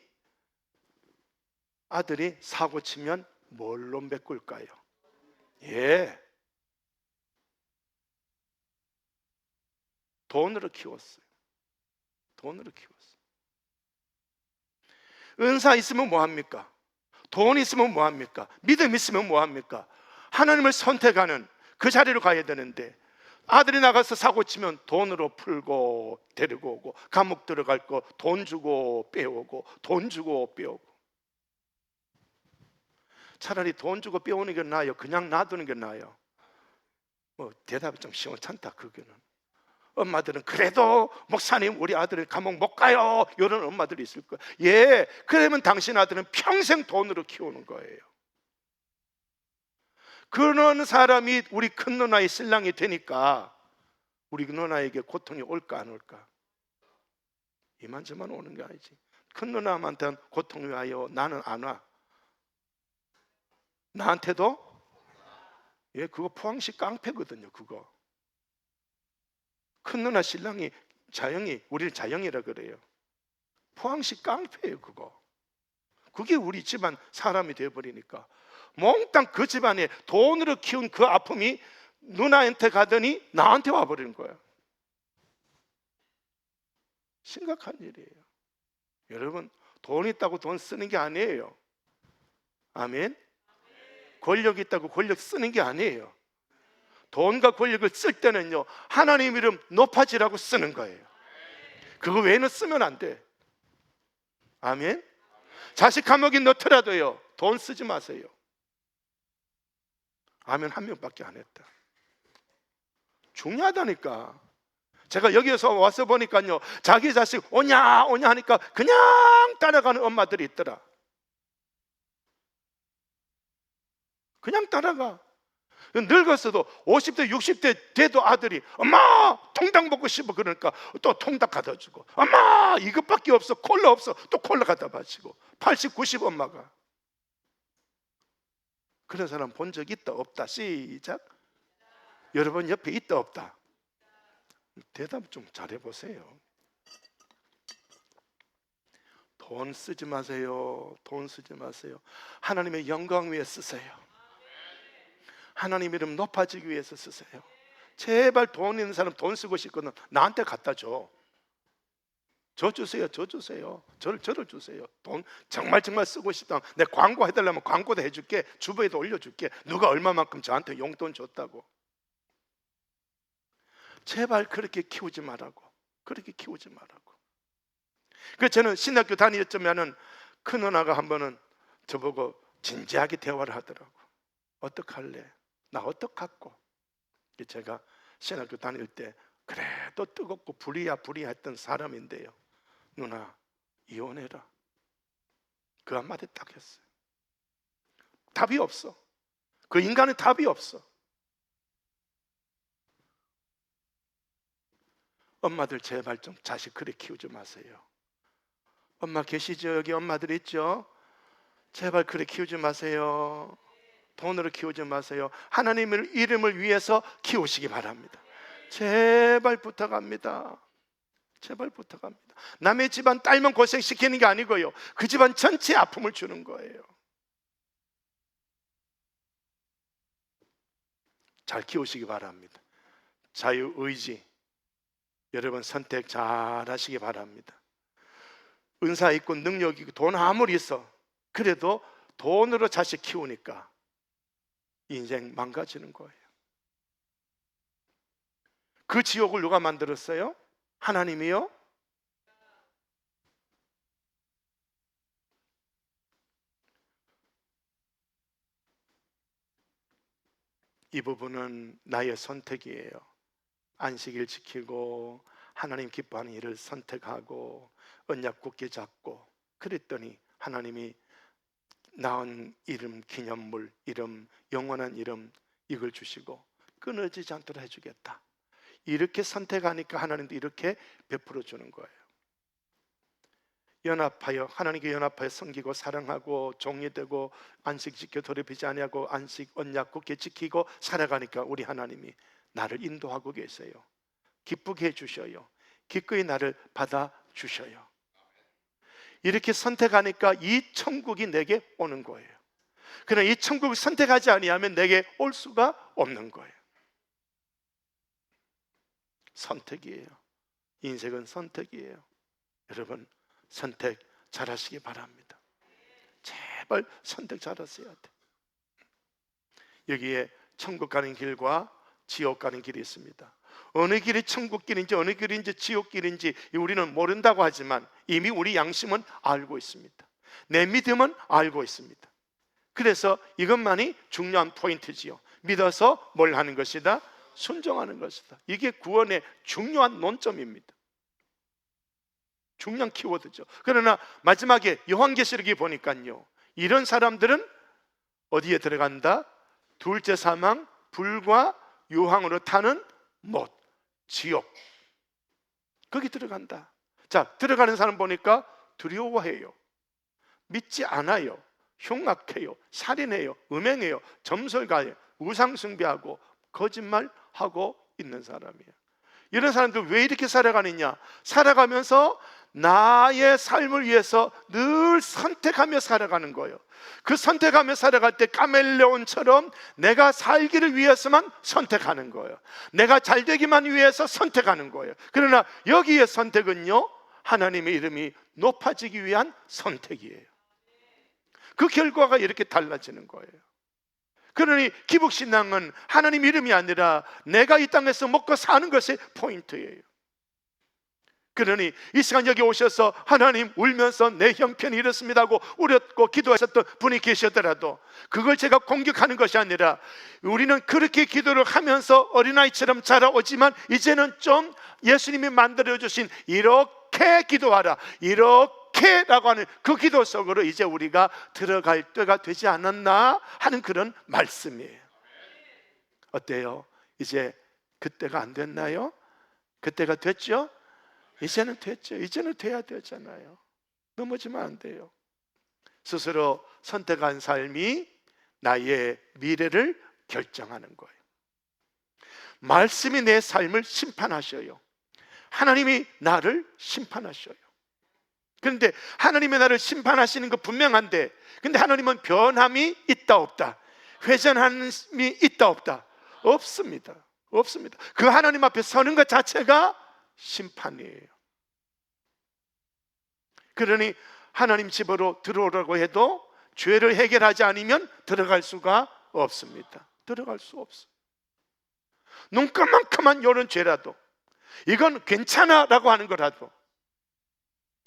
Speaker 1: 아들이 사고 치면 뭘로 메꿀까요? 예, 돈으로 키웠어요. 돈으로 키웠어요. 은사 있으면 뭐합니까? 돈 있으면 뭐합니까? 믿음 있으면 뭐합니까? 하나님을 선택하는 그 자리로 가야 되는데, 아들이 나가서 사고 치면 돈으로 풀고 데리고 오고, 감옥 들어갈 거 돈 주고 빼오고, 돈 주고 빼오고. 차라리 돈 주고 빼오는 게 나아요, 그냥 놔두는 게 나아요? 뭐 대답이 좀 시원찮다. 그거는 엄마들은 그래도 목사님 우리 아들을 감옥 못 가요, 이런 엄마들이 있을 거예요. 예, 그러면 당신 아들은 평생 돈으로 키우는 거예요. 그런 사람이 우리 큰 누나의 신랑이 되니까 우리 누나에게 고통이 올까 안 올까? 이만저만 오는 게 아니지. 큰 누나한테는 고통이 와요, 나는 안 와. 나한테도? 예, 그거 포항시 깡패거든요. 그거 큰 누나 신랑이 자영이, 우리를 자영이라 그래요. 포항시 깡패예요. 그거 그게 우리 집안 사람이 되어버리니까 몽땅 그 집안에 돈으로 키운 그 아픔이 누나한테 가더니 나한테 와버리는 거야. 심각한 일이에요. 여러분, 돈 있다고 돈 쓰는 게 아니에요. 아멘. 권력 있다고 권력 쓰는 게 아니에요. 돈과 권력을 쓸 때는요, 하나님 이름 높아지라고 쓰는 거예요. 그거 외에는 쓰면 안 돼. 아멘. 자식 감옥에 넣더라도요, 돈 쓰지 마세요. 아멘. 한 명밖에 안 했다. 중요하다니까. 제가 여기에서 와서 보니까요, 자기 자식 오냐 오냐 하니까 그냥 따라가는 엄마들이 있더라. 그냥 따라가. 늙었어도 50대 60대 돼도 아들이 엄마 통닭 먹고 싶어 그러니까 또 통닭 갖다 주고, 엄마 이것밖에 없어 콜라 없어 또 콜라 갖다 바치고, 80, 90 엄마가. 그런 사람 본 적 있다 없다? 시작. 여러분 옆에 있다 없다? 대답 좀 잘해보세요. 돈 쓰지 마세요. 돈 쓰지 마세요. 하나님의 영광 위해 쓰세요. 하나님 이름 높아지기 위해서 쓰세요. 제발 돈 있는 사람 돈 쓰고 싶거든 나한테 갖다 줘. 저 주세요. 저 주세요. 저를 주세요. 돈 정말 쓰고 싶다. 내 광고 해달라면 광고도 해줄게. 주부에도 올려줄게. 누가 얼마만큼 저한테 용돈 줬다고. 제발 그렇게 키우지 말라고. 그렇게 키우지 말라고. 그래서 저는 신학교 다닐 때면은 큰 누나가 한 번은 저보고 진지하게 대화를 하더라고. 어떡할래? 나 어떡하고? 제가 신학교 다닐 때 그래도 뜨겁고 불이야 사람인데요, 누나 이혼해라. 그 한마디 딱 했어요. 답이 없어. 그 인간은 답이 없어. 엄마들 제발 좀 자식 그래 키우지 마세요. 엄마 계시죠? 여기 엄마들 있죠? 제발 그래 키우지 마세요. 돈으로 키우지 마세요. 하나님의 이름을 위해서 키우시기 바랍니다. 제발 부탁합니다. 제발 부탁합니다. 남의 집안 딸만 고생시키는 게 아니고요, 그 집안 전체에 아픔을 주는 거예요. 잘 키우시기 바랍니다. 자유의지 여러분 선택 잘 하시기 바랍니다. 은사 있고 능력 있고 돈 아무리 있어 그래도 돈으로 자식 키우니까 인생 망가지는 거예요. 그 지옥을 누가 만들었어요? 하나님이요? 이 부분은 나의 선택이에요. 안식일 지키고 하나님 기뻐하는 일을 선택하고 언약 굳게 잡고, 그랬더니 하나님이 나은 이름, 기념물, 이름, 영원한 이름 이걸 주시고 끊어지지 않도록 해주겠다. 이렇게 선택하니까 하나님도 이렇게 베풀어 주는 거예요. 연합하여 하나님께 연합하여 섬기고 사랑하고 종이되고 안식 지켜 더럽히지 아니하고 안식 언약 굳게 지키고 살아가니까 우리 하나님이 나를 인도하고 계세요. 기쁘게 해주셔요. 기꺼이 나를 받아주셔요. 이렇게 선택하니까 이 천국이 내게 오는 거예요. 그러나 이 천국을 선택하지 아니하면 내게 올 수가 없는 거예요. 선택이에요. 인생은 선택이에요. 여러분 선택 잘 하시기 바랍니다. 제발 선택 잘 하셔야 돼. 여기에 천국 가는 길과 지옥 가는 길이 있습니다. 어느 길이 천국 길인지 어느 길인지 지옥 길인지 우리는 모른다고 하지만 이미 우리 양심은 알고 있습니다. 내 믿음은 알고 있습니다. 그래서 이것만이 중요한 포인트지요. 믿어서 뭘 하는 것이다? 순종하는 것이다. 이게 구원의 중요한 논점입니다. 중요한 키워드죠. 그러나 마지막에 요한계시록에 보니까요, 이런 사람들은 어디에 들어간다? 둘째 사망, 불과 유황으로 타는 못, 지옥, 거기 들어간다. 자, 들어가는 사람 보니까 두려워해요. 믿지 않아요. 흉악해요. 살인해요. 음행해요. 점설가요. 우상숭배하고 거짓말하고 있는 사람이에요. 이런 사람들 왜 이렇게 살아가느냐? 살아가면서 나의 삶을 위해서 늘 선택하며 살아가는 거예요. 그 선택하며 살아갈 때 카멜레온처럼 내가 살기를 위해서만 선택하는 거예요. 내가 잘 되기만 위해서 선택하는 거예요. 그러나 여기의 선택은요, 하나님의 이름이 높아지기 위한 선택이에요. 그 결과가 이렇게 달라지는 거예요. 그러니 기복신앙은 하나님 이름이 아니라 내가 이 땅에서 먹고 사는 것이 포인트예요. 그러니 이 시간 여기 오셔서 하나님 울면서 내 형편이 이렇습니다 하고 울었고 기도하셨던 분이 계시더라도 그걸 제가 공격하는 것이 아니라 우리는 그렇게 기도를 하면서 어린아이처럼 자라오지만 이제는 좀 예수님이 만들어주신 이렇게 기도하라, 이렇게 라고 하는 그 기도 속으로 이제 우리가 들어갈 때가 되지 않았나 하는 그런 말씀이에요. 어때요? 이제 그때가 안 됐나요? 그때가 됐죠? 이제는 됐죠. 이제는 돼야 되잖아요. 넘어지면 안 돼요. 스스로 선택한 삶이 나의 미래를 결정하는 거예요. 말씀이 내 삶을 심판하셔요. 하나님이 나를 심판하셔요. 그런데 하나님의 나를 심판하시는 거 분명한데, 근데 하나님은 변함이 있다 없다, 회전함이 있다 없다? 없습니다. 없습니다. 그 하나님 앞에 서는 것 자체가 심판이에요. 그러니 하나님 집으로 들어오라고 해도 죄를 해결하지 않으면 들어갈 수가 없습니다. 들어갈 수 없어요. 눈까만큼한 이런 죄라도, 이건 괜찮아 라고 하는 거라도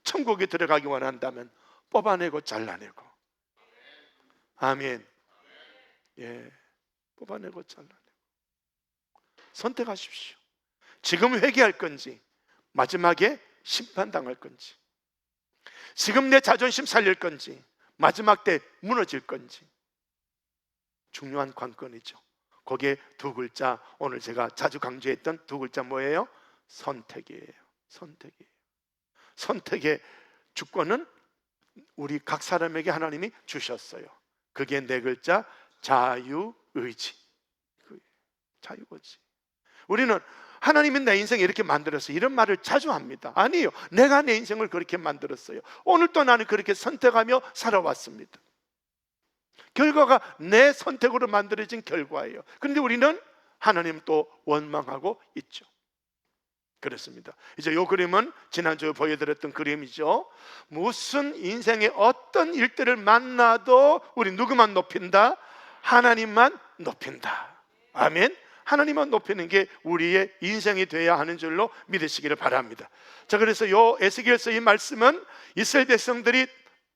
Speaker 1: 천국에 들어가기 원한다면 뽑아내고 잘라내고, 아멘. 예, 뽑아내고 잘라내고 선택하십시오. 지금 회개할 건지 마지막에 심판당할 건지, 지금 내 자존심 살릴 건지 마지막 때 무너질 건지, 중요한 관건이죠. 거기에 두 글자, 오늘 제가 자주 강조했던 두 글자 뭐예요? 선택이에요. 선택이에요. 선택의 주권은 우리 각 사람에게 하나님이 주셨어요. 그게 네 글자, 자유의지. 자유의지. 우리는 하나님은 내 인생을 이렇게 만들었어요, 이런 말을 자주 합니다. 아니에요. 내가 내 인생을 그렇게 만들었어요. 오늘도 나는 그렇게 선택하며 살아왔습니다. 결과가 내 선택으로 만들어진 결과예요. 그런데 우리는 하나님 또 원망하고 있죠. 그렇습니다. 이제 이 그림은 지난주에 보여드렸던 그림이죠. 무슨 인생의 어떤 일들을 만나도 우리 누구만 높인다? 하나님만 높인다. 아멘. 하나님만 높이는 게 우리의 인생이 되어야 하는 줄로 믿으시기를 바랍니다. 자, 그래서 요 에스겔서 이 말씀은 이스라엘 백성들이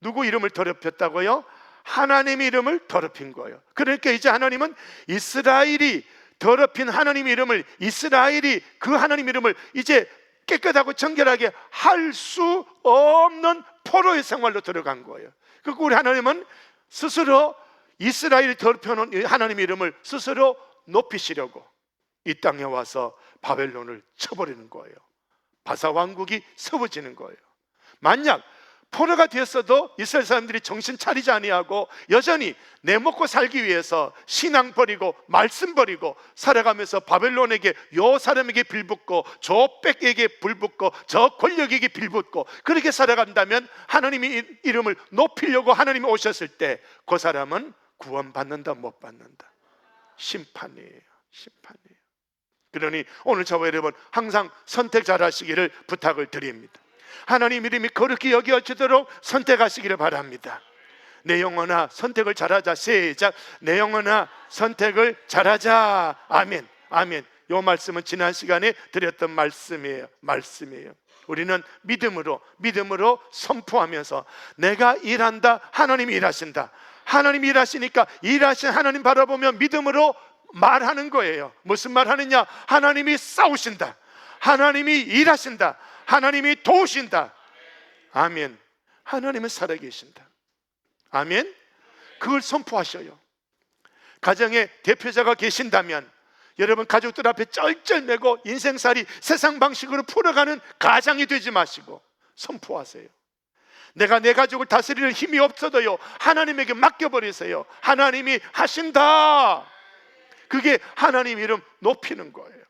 Speaker 1: 누구 이름을 더럽혔다고요? 하나님의 이름을 더럽힌 거예요. 그러니까 이제 하나님은 이스라엘이 더럽힌 하나님 이름을, 이스라엘이 그 하나님 이름을 이제 깨끗하고 정결하게 할 수 없는 포로의 생활로 들어간 거예요. 그리고 우리 하나님은 스스로 이스라엘이 더럽혀놓은 하나님 이름을 스스로 높이시려고 이 땅에 와서 바벨론을 쳐버리는 거예요. 바사 왕국이 세워지는 거예요. 만약 포로가 되었어도 이스라엘 사람들이 정신 차리지 아니하고 여전히 내 먹고 살기 위해서 신앙 버리고 말씀 버리고 살아가면서 바벨론에게 요 사람에게 빌붙고 저 빽에게 빌붙고 저 권력에게 빌붙고 그렇게 살아간다면 하나님의 이름을 높이려고 하나님이 오셨을 때 그 사람은 구원받는다 못 받는다? 심판이에요. 심판이에요. 그러니 오늘 저와 여러분 항상 선택 잘하시기를 부탁을 드립니다. 하나님 이름이 거룩히 여겨지도록 선택하시기를 바랍니다. 내 영혼아 선택을 잘하자. 시작. 내 영혼아 선택을 잘하자. 아멘. 아멘. 이 말씀은 지난 시간에 드렸던 말씀이에요. 우리는 믿음으로 선포하면서 내가 일한다, 하나님이 일하신다. 하나님이 일하시니까 일하신 하나님 바라보며 믿음으로 말하는 거예요. 무슨 말 하느냐? 하나님이 싸우신다, 하나님이 일하신다, 하나님이 도우신다. 아멘. 하나님은 살아계신다. 아멘. 그걸 선포하셔요. 가정의 대표자가 계신다면 여러분 가족들 앞에 쩔쩔매고 인생살이 세상 방식으로 풀어가는 가장이 되지 마시고 선포하세요. 내가 내 가족을 다스릴 힘이 없어도요 하나님에게 맡겨버리세요. 하나님이 하신다. 그게 하나님 이름 높이는 거예요.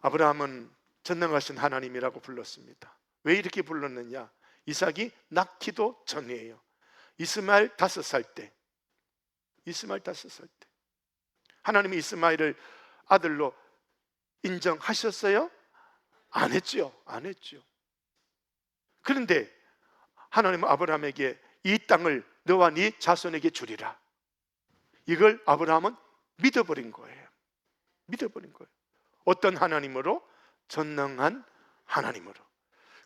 Speaker 1: 아브라함은 전능하신 하나님이라고 불렀습니다. 왜 이렇게 불렀느냐? 이삭이 낳기도 전이에요. 이스마엘 5살 때, 하나님이 이스마엘을 아들로 인정하셨어요? 안 했죠. 그런데 하나님은 아브라함에게 이 땅을 너와 네 자손에게 주리라. 이걸 아브라함은 믿어버린 거예요. 어떤 하나님으로? 전능한 하나님으로.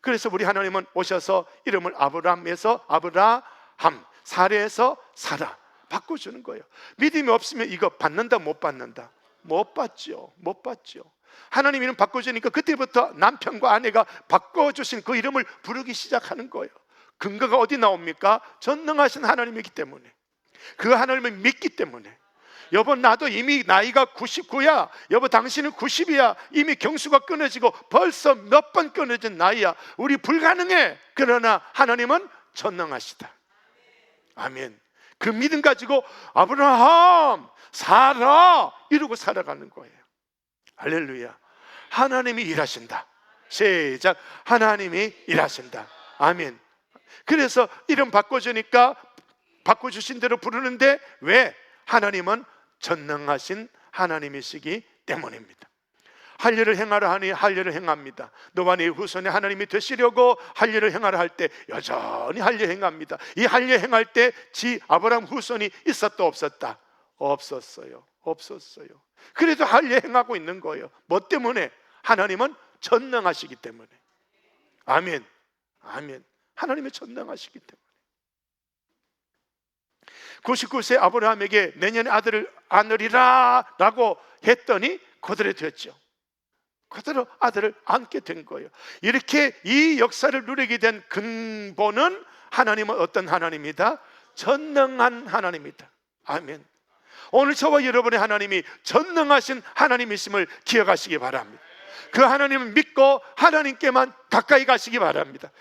Speaker 1: 그래서 우리 하나님은 오셔서 이름을 아브라함에서 아브라함, 사레에서 사라 바꿔주는 거예요. 믿음이 없으면 이거 받는다 못 받는다? 못 받죠. 하나님 이름 바꿔주니까 그때부터 남편과 아내가 바꿔주신 그 이름을 부르기 시작하는 거예요. 근거가 어디 나옵니까? 전능하신 하나님이기 때문에, 그 하나님을 믿기 때문에. 여보, 나도 이미 나이가 99야. 여보, 당신은 90이야. 이미 경수가 끊어지고 벌써 몇 번 끊어진 나이야. 우리 불가능해. 그러나 하나님은 전능하시다. 아멘. 그 믿음 가지고 아브라함 살아 이러고 살아가는 거예요. 할렐루야. 하나님이 일하신다. 시작. 하나님이 일하신다. 아멘. 그래서 이름 바꿔주니까 바꿔주신 대로 부르는데, 왜? 하나님은 전능하신 하나님이시기 때문입니다. 할 일을 행하라 하니 할 일을 행합니다. 너와 네 후손이 하나님이 되시려고 할 일을 행하라 할 때 여전히 할 일 행합니다. 이 할 일 행할 때 아브라함 후손이 있었다 없었다? 없었어요. 그래도 할 일 행하고 있는 거예요. 뭐 때문에? 하나님은 전능하시기 때문에. 아멘. 하나님이 전능하시기 때문에. 99세 아브라함에게 내년에 아들을 안으리라 라고 했더니 그대로 됐죠. 그대로 아들을 안게 된 거예요. 이렇게 이 역사를 누리게 된 근본은, 하나님은 어떤 하나님이다? 전능한 하나님이다. 아멘. 오늘 저와 여러분의 하나님이 전능하신 하나님이심을 기억하시기 바랍니다. 그 하나님을 믿고 하나님께만 가까이 가시기 바랍니다.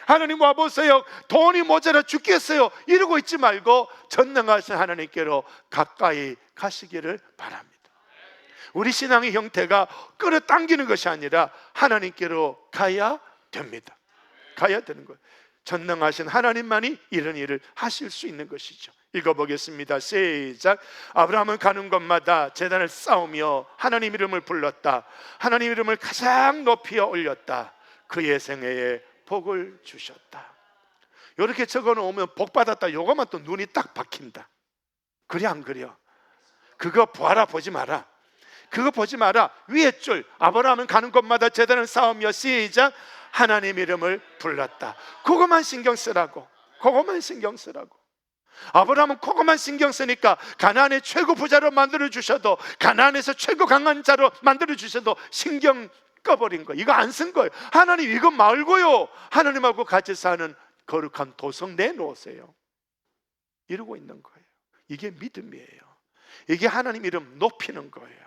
Speaker 1: 하나님 와보세요, 돈이 모자라 죽겠어요 이러고 있지 말고 전능하신 하나님께로 가까이 가시기를 바랍니다. 우리 신앙의 형태가 끌어당기는 것이 아니라 하나님께로 가야 됩니다. 가야 되는 거예요. 전능하신 하나님만이 이런 일을 하실 수 있는 것이죠. 읽어보겠습니다. 시작. 아브라함은 가는 곳마다 제단을 쌓으며 하나님 이름을 불렀다. 하나님 이름을 가장 높이 올렸다. 그의 생애에 복을 주셨다. 이렇게 적어놓으면 복 받았다, 요거만 또 눈이 딱 박힌다. 그래 안 그래요? 그거 보아라, 보지 마라. 그거 보지 마라. 위에 줄, 아브라함은 가는 곳마다 제단을 쌓으며 시작. 하나님 이름을 불렀다. 그것만 신경 쓰라고. 아브라함은 그것만 신경 쓰니까 가나안의 최고 부자로 만들어 주셔도, 가나안에서 최고 강한 자로 만들어 주셔도 신경 꺼버린 거예요. 이거 안 쓴 거예요. 하나님 이거 말고요, 하나님하고 같이 사는 거룩한 도성 내놓으세요 이러고 있는 거예요. 이게 믿음이에요. 이게 하나님 이름 높이는 거예요.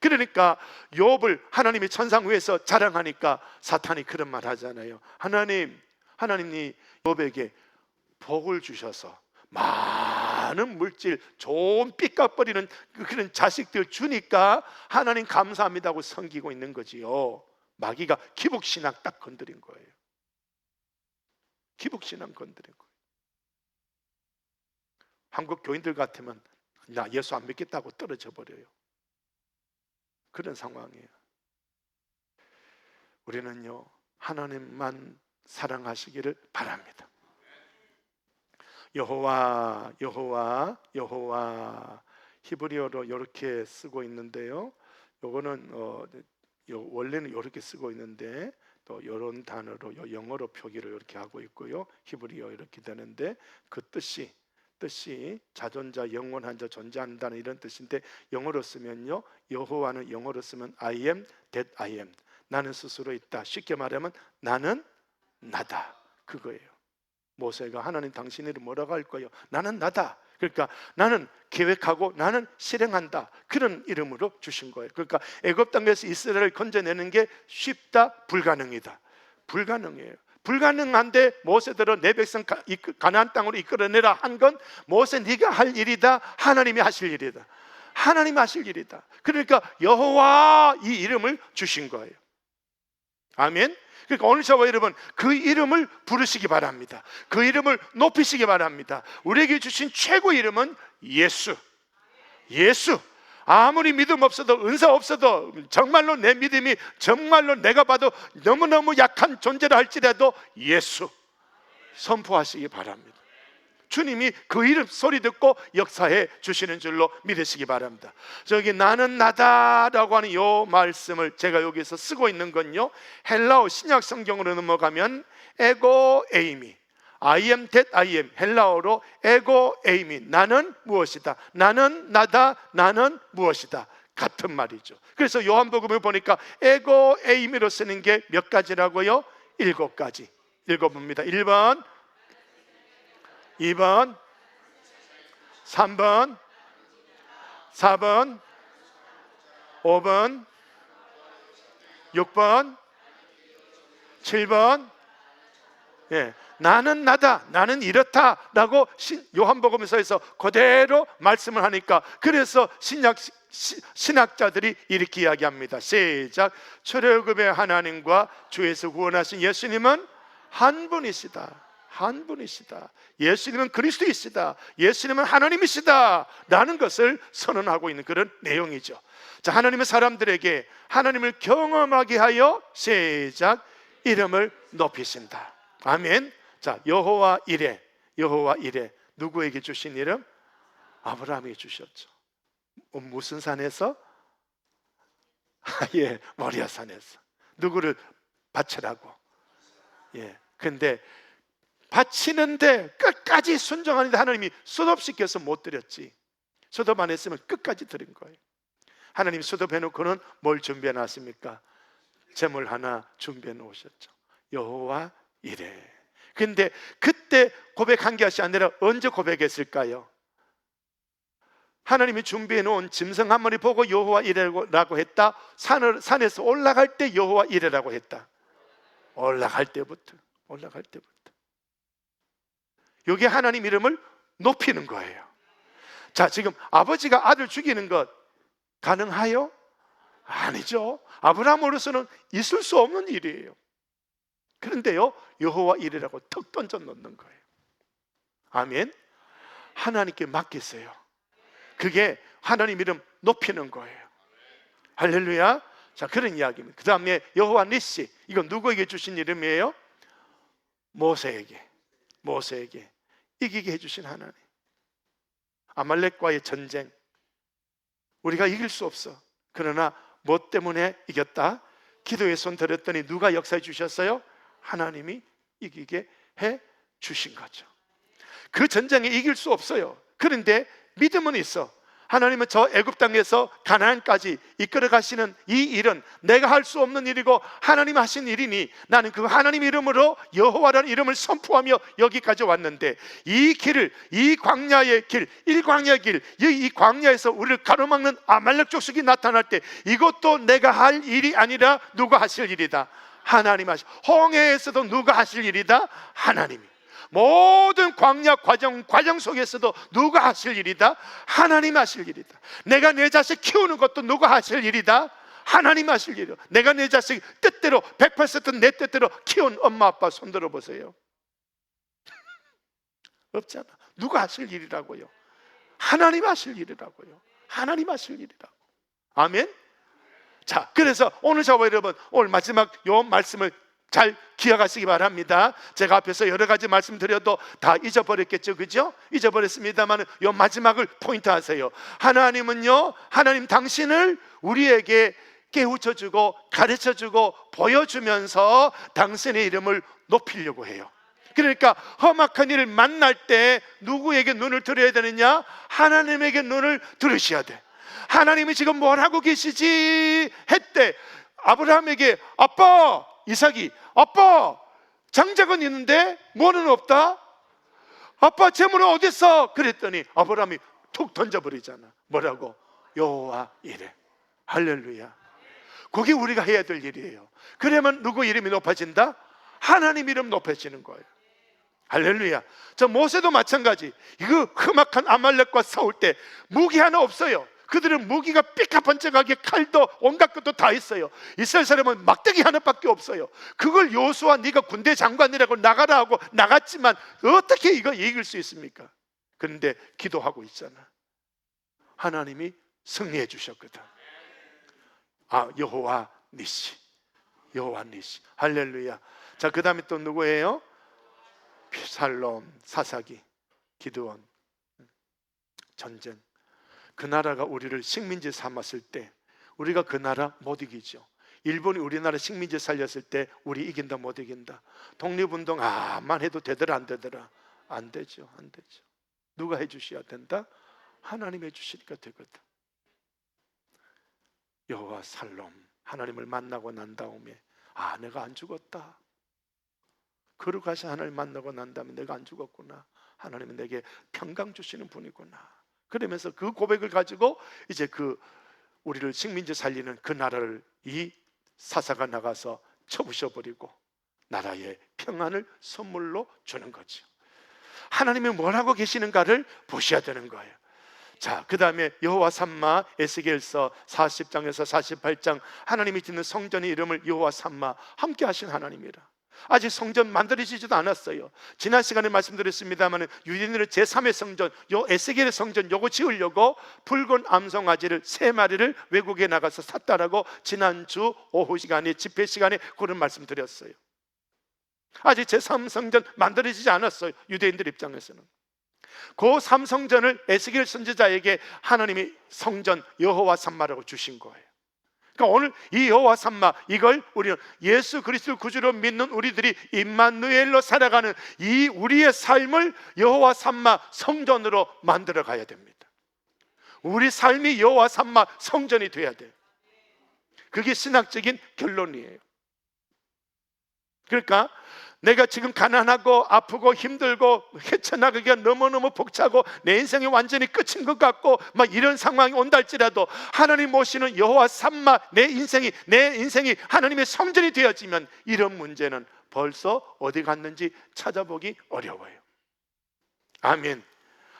Speaker 1: 그러니까 욥을 하나님이 천상 위에서 자랑하니까 사탄이 그런 말 하잖아요. 하나님이 욥에게 복을 주셔서 많은 물질, 좋은 삐까버리는 그런 자식들 주니까 하나님 감사합니다고 섬기고 있는 거지요. 마귀가 기복신앙 딱 건드린 거예요. 한국 교인들 같으면 나 예수 안 믿겠다고 떨어져 버려요. 그런 상황이에요. 우리는요, 하나님만 사랑하시기를 바랍니다. 여호와 히브리어로 이렇게 쓰고 있는데요, 요거는 원래는 이렇게 쓰고 있는데 또 이런 단어로 영어로 표기를 이렇게 하고 있고요, 히브리어 이렇게 되는데, 그 뜻이 자존자, 영원한 자, 존재한다는 이런 뜻인데, 영어로 쓰면요, 여호와는 영어로 쓰면 I am that I am. 나는 스스로 있다. 쉽게 말하면 나는 나다, 그거예요. 모세가 하나님 당신 이름 뭐라고 할 거예요? 나는 나다. 그러니까 나는 계획하고 나는 실행한다, 그런 이름으로 주신 거예요. 그러니까 애굽 땅에서 이스라엘을 건져내는 게 쉽다? 불가능이다? 불가능해요. 불가능한데 모세대로 내 백성 가나안 땅으로 이끌어내라 한 건 모세 네가 할 일이다, 하나님이 하실 일이다. 하나님 하실 일이다. 그러니까 여호와 이 이름을 주신 거예요. 아멘. 그러니까 오늘 저와 여러분 그 이름을 부르시기 바랍니다. 그 이름을 높이시기 바랍니다. 우리에게 주신 최고 이름은 예수. 예수. 아무리 믿음 없어도 은사 없어도 정말로 내 믿음이 정말로 내가 봐도 너무너무 약한 존재라 할지라도 예수 선포하시기 바랍니다. 주님이 그 이름 소리 듣고 역사해 주시는 줄로 믿으시기 바랍니다. 저기 나는 나다라고 하는 이 말씀을 제가 여기서 쓰고 있는 건요, 헬라어 신약 성경으로 넘어가면 에고 에이미, I am that I am, 헬라어로 에고 에이미, 나는 무엇이다, 나는 나다, 나는 무엇이다, 같은 말이죠. 그래서 요한복음을 보니까 에고 에이미로 쓰는 게 몇 가지라고요? 7가지. 읽어봅니다. 1번, 2번, 3번, 4번, 5번, 6번, 7번. 예, 나는 나다, 나는 이렇다 라고 요한복음서에서 그대로 말씀을 하니까, 그래서 신학자들이 이렇게 이야기합니다. 시작. 출애굽의 하나님과 주에서 구원하신 예수님은 한 분이시다. 한 분이시다. 예수님은 그리스도이시다. 예수님은 하나님이시다 라는 것을 선언하고 있는 그런 내용이죠. 자, 하나님의 사람들에게 하나님을 경험하게 하여 시작. 이름을 높이신다. 아멘. 자, 여호와 이레, 여호와 이레. 누구에게 주신 이름? 아브라함에게 주셨죠. 무슨 산에서? 예, 모리아 산에서. 누구를 바치라고. 예. 근데 바치는데 끝까지 순종하는데 하나님이 수도시켜서 못 드렸지. 수도 안 했으면 끝까지 드린 거예요. 하나님이 수도해 놓고는 뭘 준비해 놨습니까? 제물 하나 준비해 놓으셨죠. 여호와 이레. 근데 그때 고백한 것이 아니라 언제 고백했을까요? 하나님이 준비해 놓은 짐승 한 마리 보고 여호와 이레라고 했다. 산에서 올라갈 때 여호와 이레라고 했다. 올라갈 때부터. 여기 하나님 이름을 높이는 거예요. 자, 지금 아버지가 아들 죽이는 것 가능하요? 아니죠. 아브라함으로서는 있을 수 없는 일이에요. 그런데요, 여호와 이레라고 턱 던져 놓는 거예요. 아멘. 하나님께 맡기세요. 그게 하나님 이름 높이는 거예요. 할렐루야. 자, 그런 이야기입니다. 그 다음에 여호와 니시, 이건 누구에게 주신 이름이에요? 모세에게 이기게 해주신 하나님. 아말렉과의 전쟁 우리가 이길 수 없어. 그러나 뭐 때문에 이겼다? 기도에 손 들었더니 누가 역사해 주셨어요? 하나님이 이기게 해 주신 거죠. 그 전쟁에 이길 수 없어요. 그런데 믿음은 있어. 하나님은 저 애굽 땅에서 가나안까지 이끌어 가시는 이 일은 내가 할 수 없는 일이고 하나님 하신 일이니 나는 그 하나님 이름으로 여호와라는 이름을 선포하며 여기까지 왔는데, 이 길을, 이 광야의 길, 일광야의 길, 이 광야에서 우리를 가로막는 아말렉 족속이 나타날 때 이것도 내가 할 일이 아니라 누가 하실 일이다? 하나님 하실. 홍해에서도 누가 하실 일이다? 하나님이. 모든 광야 과정 속에서도 누가 하실 일이다? 하나님 하실 일이다. 내가 내 자식 키우는 것도 누가 하실 일이다? 하나님 하실 일이다. 내가 내 자식 뜻대로 100% 내 뜻대로 키운 엄마 아빠 손 들어보세요. 없잖아. 누가 하실 일이라고요? 하나님 하실 일이라고요. 하나님 하실 일이라고. 아멘. 자, 그래서 오늘 저와 여러분, 오늘 마지막 요 말씀을 잘 기억하시기 바랍니다. 제가 앞에서 여러 가지 말씀드려도 다 잊어버렸겠죠, 그죠? 잊어버렸습니다만 요 마지막을 포인트 하세요. 하나님은요, 하나님 당신을 우리에게 깨우쳐주고 가르쳐주고 보여주면서 당신의 이름을 높이려고 해요. 그러니까 험악한 일을 만날 때 누구에게 눈을 들어야 되느냐? 하나님에게 눈을 들으셔야 돼. 하나님이 지금 뭘 하고 계시지? 했대. 아브라함에게 아빠, 이삭이 아빠 장작은 있는데 뭐는 없다? 아빠 재물은 어디 있어? 그랬더니 아브라함이 툭 던져버리잖아. 뭐라고? 여호와 이레. 할렐루야. 그게 우리가 해야 될 일이에요. 그러면 누구 이름이 높아진다? 하나님 이름 높아지는 거예요. 할렐루야. 저 모세도 마찬가지. 이거 험악한 아말렉과 싸울 때 무기 하나 없어요. 그들은 무기가 삐까번쩍하게 칼도 온갖 것도 다 있어요. 이스라엘 사람은 막대기 하나밖에 없어요. 그걸 여호수아 네가 군대 장관이라고 나가라 하고 나갔지만 어떻게 이거 이길 수 있습니까? 그런데 기도하고 있잖아. 하나님이 승리해 주셨거든. 여호와 니시, 여호와 니시. 할렐루야. 자, 그 다음에 또 누구예요? 살롬, 사사기, 기드온. 전쟁. 그 나라가 우리를 식민지 삼았을 때 우리가 그 나라 못 이기죠. 일본이 우리나라 식민지 살렸을 때 우리 이긴다 못 이긴다. 독립운동 만 해도 되더라 안 되더라? 안 되죠. 안 되죠. 누가 해주셔야 된다? 하나님 해주시니까 되거든. 여호와 살롬, 하나님을 만나고 난 다음에 내가 안 죽었다. 거룩하신 하나님 만나고 난 다음에 내가 안 죽었구나. 하나님은 내게 평강 주시는 분이구나. 그러면서 그 고백을 가지고 이제 우리를 식민지 살리는 그 나라를 이 사사가 나가서 쳐부셔버리고 나라의 평안을 선물로 주는 거죠. 하나님이 뭘 하고 계시는가를 보셔야 되는 거예요. 자, 그 다음에 여호와 삼마, 에스겔서 40장에서 48장, 하나님이 짓는 성전의 이름을 여호와 삼마, 함께 하신 하나님이라. 아직 성전 만들어지지도 않았어요. 지난 시간에 말씀드렸습니다만 유대인들은 제3의 성전, 요 에스겔의 성전 요거 지으려고 붉은 암송아지를 3마리를 외국에 나가서 샀다라고 지난주 오후 시간에 집회 시간에 그런 말씀 드렸어요. 아직 제3성전 만들어지지 않았어요. 유대인들 입장에서는. 그 3성전을 에스겔 선지자에게 하나님이 성전 여호와 삼마라고 주신 거예요. 그러니까 오늘 이 여호와 삼마, 이걸 우리는 예수 그리스도 구주로 믿는 우리들이 임마누엘로 살아가는 이 우리의 삶을 여호와 삼마 성전으로 만들어 가야 됩니다. 우리 삶이 여호와 삼마 성전이 돼야 돼요. 그게 신학적인 결론이에요. 그러니까 내가 지금 가난하고 아프고 힘들고 헤쳐나가기가 너무너무 벅차고 내 인생이 완전히 끝인 것 같고 막 이런 상황이 온다 할지라도 하나님 모시는 여호와 삼마, 내 인생이 하나님의 성전이 되어지면 이런 문제는 벌써 어디 갔는지 찾아보기 어려워요. 아멘.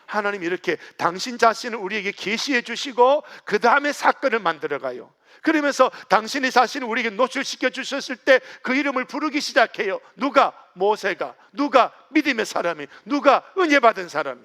Speaker 1: 하나님 이렇게 당신 자신을 우리에게 계시해 주시고 그 다음에 사건을 만들어 가요. 그러면서 당신의 자신을 우리에게 노출시켜 주셨을 때 그 이름을 부르기 시작해요. 누가? 모세가. 누가? 믿음의 사람이. 누가? 은혜 받은 사람이.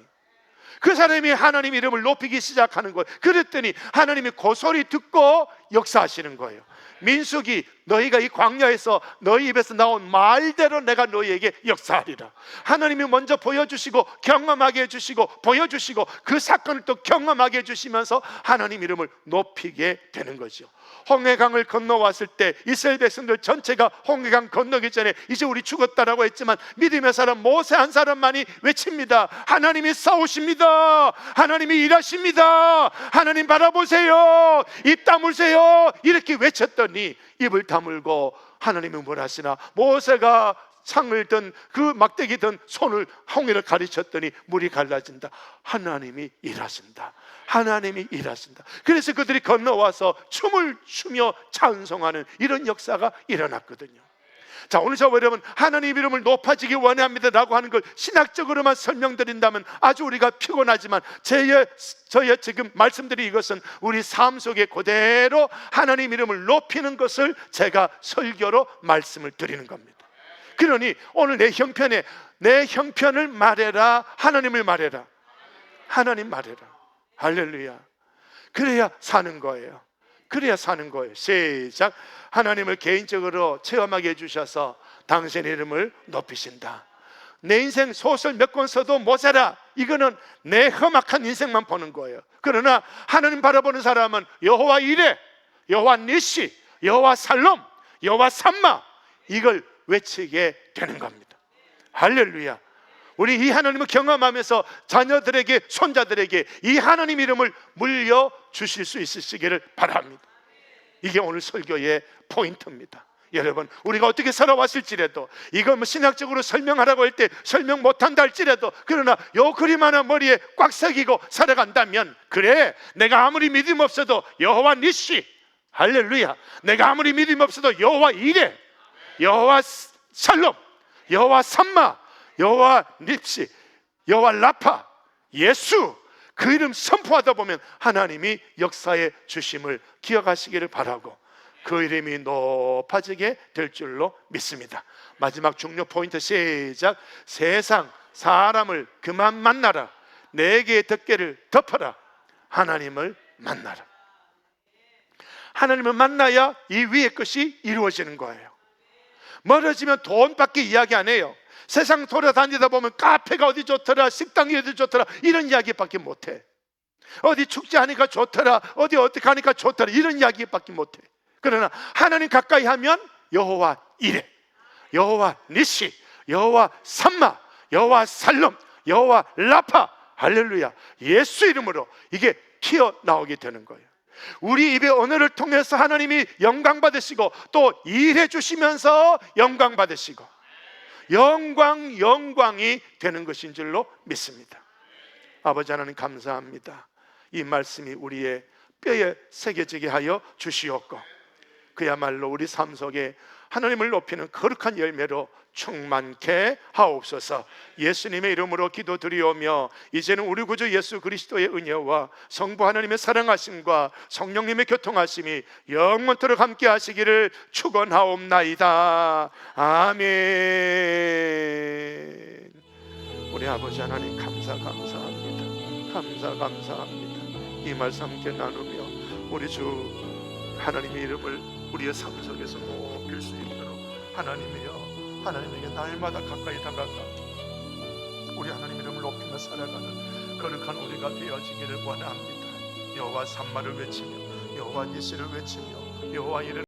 Speaker 1: 그 사람이 하나님 이름을 높이기 시작하는 거예요. 그랬더니 하나님이 그 소리 듣고 역사하시는 거예요. 민수기, 너희가 이 광야에서 너희 입에서 나온 말대로 내가 너희에게 역사하리라. 하나님이 먼저 보여주시고 경험하게 해주시고 보여주시고 그 사건을 또 경험하게 해주시면서 하나님 이름을 높이게 되는 거죠. 홍해강을 건너왔을 때 이스라엘 백성들 전체가 홍해강 건너기 전에 이제 우리 죽었다라고 했지만 믿음의 사람 모세 한 사람만이 외칩니다. 하나님이 싸우십니다. 하나님이 일하십니다. 하나님 바라보세요. 입 다물세요. 이렇게 외쳤더니 입을 다물고 하나님은 뭘 하시나? 모세가 창을 든 그 막대기 든 손을 홍해를 가르쳤더니 물이 갈라진다. 하나님이 일하신다. 하나님이 일하신다. 그래서 그들이 건너와서 춤을 추며 찬송하는 이런 역사가 일어났거든요. 자, 오늘 저와 여러분 하나님 이름을 높아지기 원합니다 라고 하는 걸 신학적으로만 설명드린다면 아주 우리가 피곤하지만 저의 지금 말씀드린 이것은 우리 삶 속에 그대로 하나님 이름을 높이는 것을 제가 설교로 말씀을 드리는 겁니다. 그러니 오늘 내 형편을 말해라. 하나님을 말해라. 하나님 말해라. 할렐루야. 그래야 사는 거예요. 그래야 사는 거예요. 시작. 하나님을 개인적으로 체험하게 해주셔서 당신의 이름을 높이신다. 내 인생 소설 몇 권 써도 모자라. 이거는 내 험악한 인생만 보는 거예요. 그러나 하나님 바라보는 사람은 여호와 이레, 여호와 니시, 여호와 살롬, 여호와 삼마, 이걸 외치게 되는 겁니다. 할렐루야. 우리 이 하나님을 경험하면서 자녀들에게, 손자들에게 이 하나님 이름을 물려주실 수 있으시기를 바랍니다. 이게 오늘 설교의 포인트입니다. 여러분, 우리가 어떻게 살아왔을지라도 이거 신학적으로 설명하라고 할 때 설명 못한다 할지라도, 그러나 요 그림 하나 머리에 꽉 새기고 살아간다면, 그래, 내가 아무리 믿음 없어도 여호와 니시, 할렐루야, 내가 아무리 믿음 없어도 여호와 이레, 여호와 살롬, 여호와 삼마, 여호와 닙시, 여호와 라파, 예수, 그 이름 선포하다 보면 하나님이 역사해 주심을 기억하시기를 바라고 그 이름이 높아지게 될 줄로 믿습니다. 마지막 중요 포인트 시작. 세상 사람을 그만 만나라. 내게 덮개를 덮어라. 하나님을 만나라. 하나님을 만나야 이 위의 것이 이루어지는 거예요. 멀어지면 돈밖에 이야기 안 해요. 세상 돌아다니다 보면 카페가 어디 좋더라, 식당이 어디 좋더라, 이런 이야기밖에 못해. 어디 축제하니까 좋더라, 어디 어떻게 하니까 좋더라, 이런 이야기밖에 못해. 그러나 하나님 가까이 하면 여호와 이레, 여호와 니시, 여호와 삼마, 여호와 살롬, 여호와 라파, 할렐루야, 예수 이름으로 이게 튀어나오게 되는 거예요. 우리 입의 언어를 통해서 하나님이 영광 받으시고 또 일해 주시면서 영광 받으시고 영광이 되는 것인 줄로 믿습니다. 아버지 하나님 감사합니다. 이 말씀이 우리의 뼈에 새겨지게 하여 주시옵고 그야말로 우리 삶 속에 하나님을 높이는 거룩한 열매로 충만케 하옵소서. 예수님의 이름으로 기도드리오며 이제는 우리 구주 예수 그리스도의 은혜와 성부 하나님의 사랑하심과 성령님의 교통하심이 영원토록 함께 하시기를 축원하옵나이다. 아멘. 우리 아버지 하나님 감사합니다. 감사합니다. 이 말씀 함께 나누며 우리 주 하나님의 이름을 우리의 삶 속에서 높일 수 있도록 하나님이여 하나님에게 날마다 가까이 다가가 우리 하나님 이름을 높이며 살아가는 거룩한 우리가 되어지기를 원합니다. 여호와 삼마를 외치며 여호와 니시를 외치며 여호와 이를